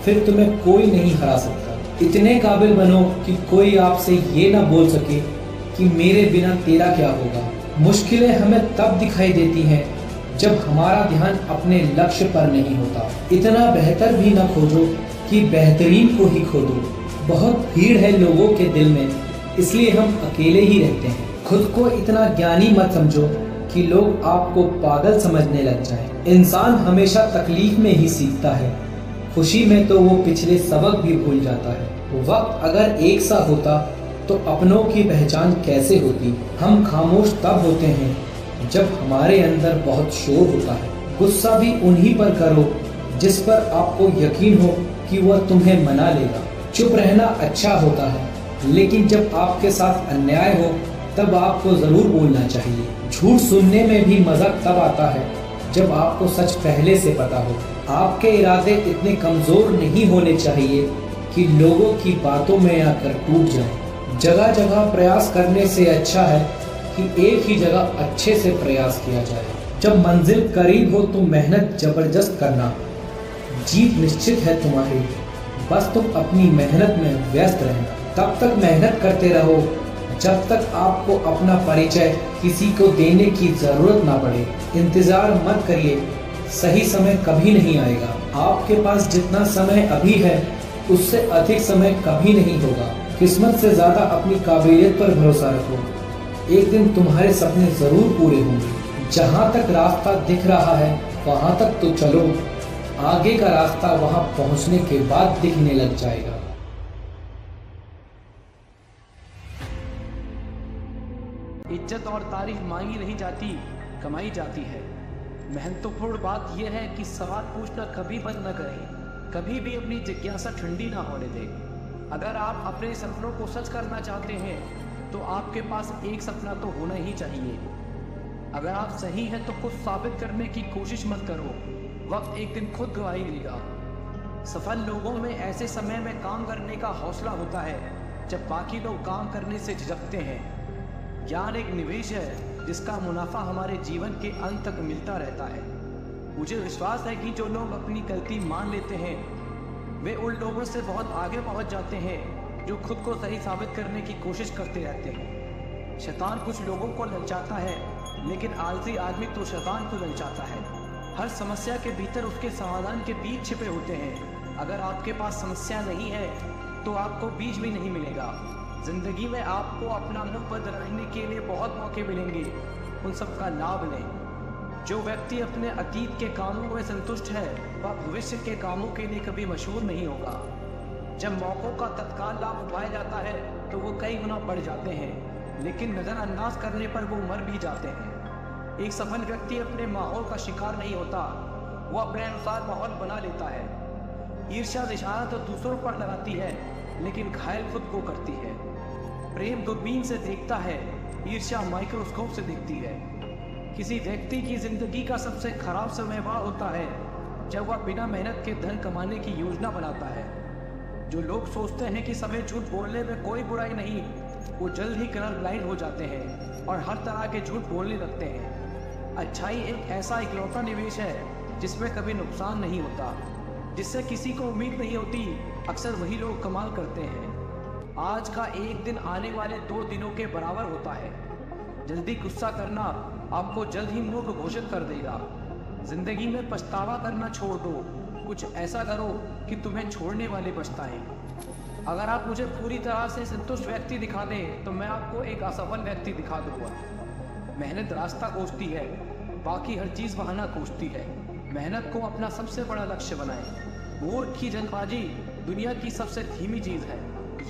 फिर तुम्हें कोई नहीं हरा सकता। इतने काबिल बनो कि कोई आपसे ये ना बोल सके कि मेरे बिना तेरा क्या होगा। मुश्किलें हमें तब दिखाई देती हैं जब हमारा ध्यान अपने लक्ष्य पर नहीं होता। इतना बेहतर भी न खोजो कि बेहतरीन को ही खो दो। बहुत भीड़ है लोगों के दिल में, इसलिए हम अकेले ही रहते हैं। खुद को इतना ज्ञानी मत समझो कि लोग आपको पागल समझने लग जाएं। इंसान हमेशा तकलीफ में ही सीखता है, खुशी में तो वो पिछले सबक भी भूल जाता है। वक्त अगर एक सा होता तो अपनों की पहचान कैसे होती। हम खामोश तब होते हैं जब हमारे अंदर बहुत शोर होता है। गुस्सा भी उन्हीं पर करो जिस पर आपको यकीन हो कि वह तुम्हें मना लेगा। चुप रहना अच्छा होता है, लेकिन जब आपके साथ अन्याय हो तब आपको जरूर बोलना चाहिए। झूठ सुनने में भी मजा तब आता है जब आपको सच पहले से पता हो। आपके इरादे इतने कमजोर नहीं होने चाहिए कि लोगों की बातों में आकर टूट जाए। जगह जगह प्रयास करने से अच्छा है कि एक ही जगह अच्छे से प्रयास किया जाए। जब मंजिल करीब हो तो मेहनत जबरदस्त करना, जीत निश्चित है तुम्हारी, बस तुम अपनी मेहनत में व्यस्त रहना। तब तक मेहनत करते रहो जब तक आपको अपना परिचय किसी को देने की जरूरत ना पड़े। इंतजार मत करिए, सही समय कभी नहीं आएगा। आपके पास जितना समय अभी है उससे अधिक समय कभी नहीं होगा। किस्मत से ज्यादा अपनी काबिलियत पर भरोसा रखो, एक दिन तुम्हारे सपने जरूर पूरे होंगे। जहाँ तक रास्ता दिख रहा है वहाँ तक तो चलो, आगे का रास्ता वहाँ पहुँचने के बाद दिखने लग जाएगा। इज्जत और तारीफ मांगी नहीं जाती, कमाई जाती है। महत्वपूर्ण बात यह है कि सवाल पूछना कभी बंद न करें, कभी भी अपनी जिज्ञासा ठंडी ना होने दें। अगर आप अपने सपनों को सच करना चाहते हैं तो आपके पास एक सपना तो होना ही चाहिए। अगर आप सही हैं तो खुद साबित करने की कोशिश मत करो, वक्त एक दिन खुद गवाही देगा। सफल लोगों में ऐसे समय में काम करने का हौसला होता है जब बाकी लोग काम करने से झिझकते हैं। ज्ञान एक निवेश है जिसका मुनाफा हमारे जीवन के अंत तक मिलता रहता है। मुझे विश्वास है कि जो लोग अपनी गलती मान लेते हैं वे उन लोगों से बहुत आगे पहुंच जाते हैं जो खुद को सही साबित करने की कोशिश करते रहते हैं। शैतान कुछ लोगों को ललचाता है, लेकिन आलसी आदमी तो शैतान को ललचाता है। हर समस्या के भीतर उसके समाधान के बीज छिपे होते हैं। अगर आपके पास समस्या नहीं है तो आपको बीज भी नहीं मिलेगा। जिंदगी में आपको अपना मुंह बंद रखने के लिए बहुत मौके मिलेंगे, उन सब का लाभ लें। जो व्यक्ति अपने अतीत के कामों में संतुष्ट है वह भविष्य के कामों के लिए कभी मशहूर नहीं होगा। जब मौकों का तत्काल लाभ उठाया जाता है तो वो कई गुना बढ़ जाते हैं, लेकिन नजरअंदाज करने पर वो मर भी जाते हैं। एक सफल व्यक्ति अपने माहौल का शिकार नहीं होता, वो अपने अनुसार माहौल बना लेता है। ईर्ष्या निशाना तो दूसरों पर लगाती है, लेकिन घायल खुद को करती है। प्रेम दूरबीन से देखता है, ईर्ष्या माइक्रोस्कोप से देखती है। किसी व्यक्ति की जिंदगी का सबसे खराब समय वह होता है जब वह बिना मेहनत के धन कमाने की योजना बनाता है। जो लोग सोचते हैं कि समय झूठ बोलने में कोई बुराई नहीं, वो जल्द ही कलर ब्लाइंड हो जाते हैं और हर तरह के झूठ बोलने लगते हैं। अच्छाई एक ऐसा इकलौता निवेश है जिसमें कभी नुकसान नहीं होता, जिससे किसी को उम्मीद नहीं होती। अक्सर वही लोग कमाल करते हैं। आज का एक दिन आने वाले 2 दिनों के बराबर होता है। जल्दी गुस्सा करना आपको जल्द ही मूर्ख घोषित कर देगा। जिंदगी में पछतावा करना छोड़ दो, कुछ ऐसा करो कि तुम्हें छोड़ने वाले पछताएं। अगर आप मुझे पूरी तरह से संतुष्ट व्यक्ति दिखा दें तो मैं आपको एक असफल व्यक्ति दिखा दूंगा। मेहनत रास्ता खोजती है, बाकी हर चीज़ बहाना खोजती है। मेहनत को अपना सबसे बड़ा लक्ष्य बनाएं। मूर्ख की जल्दबाजी दुनिया की सबसे धीमी चीज़ है।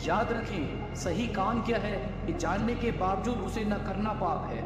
याद रखें, सही काम क्या है ये जानने के बावजूद उसे न करना पाप है।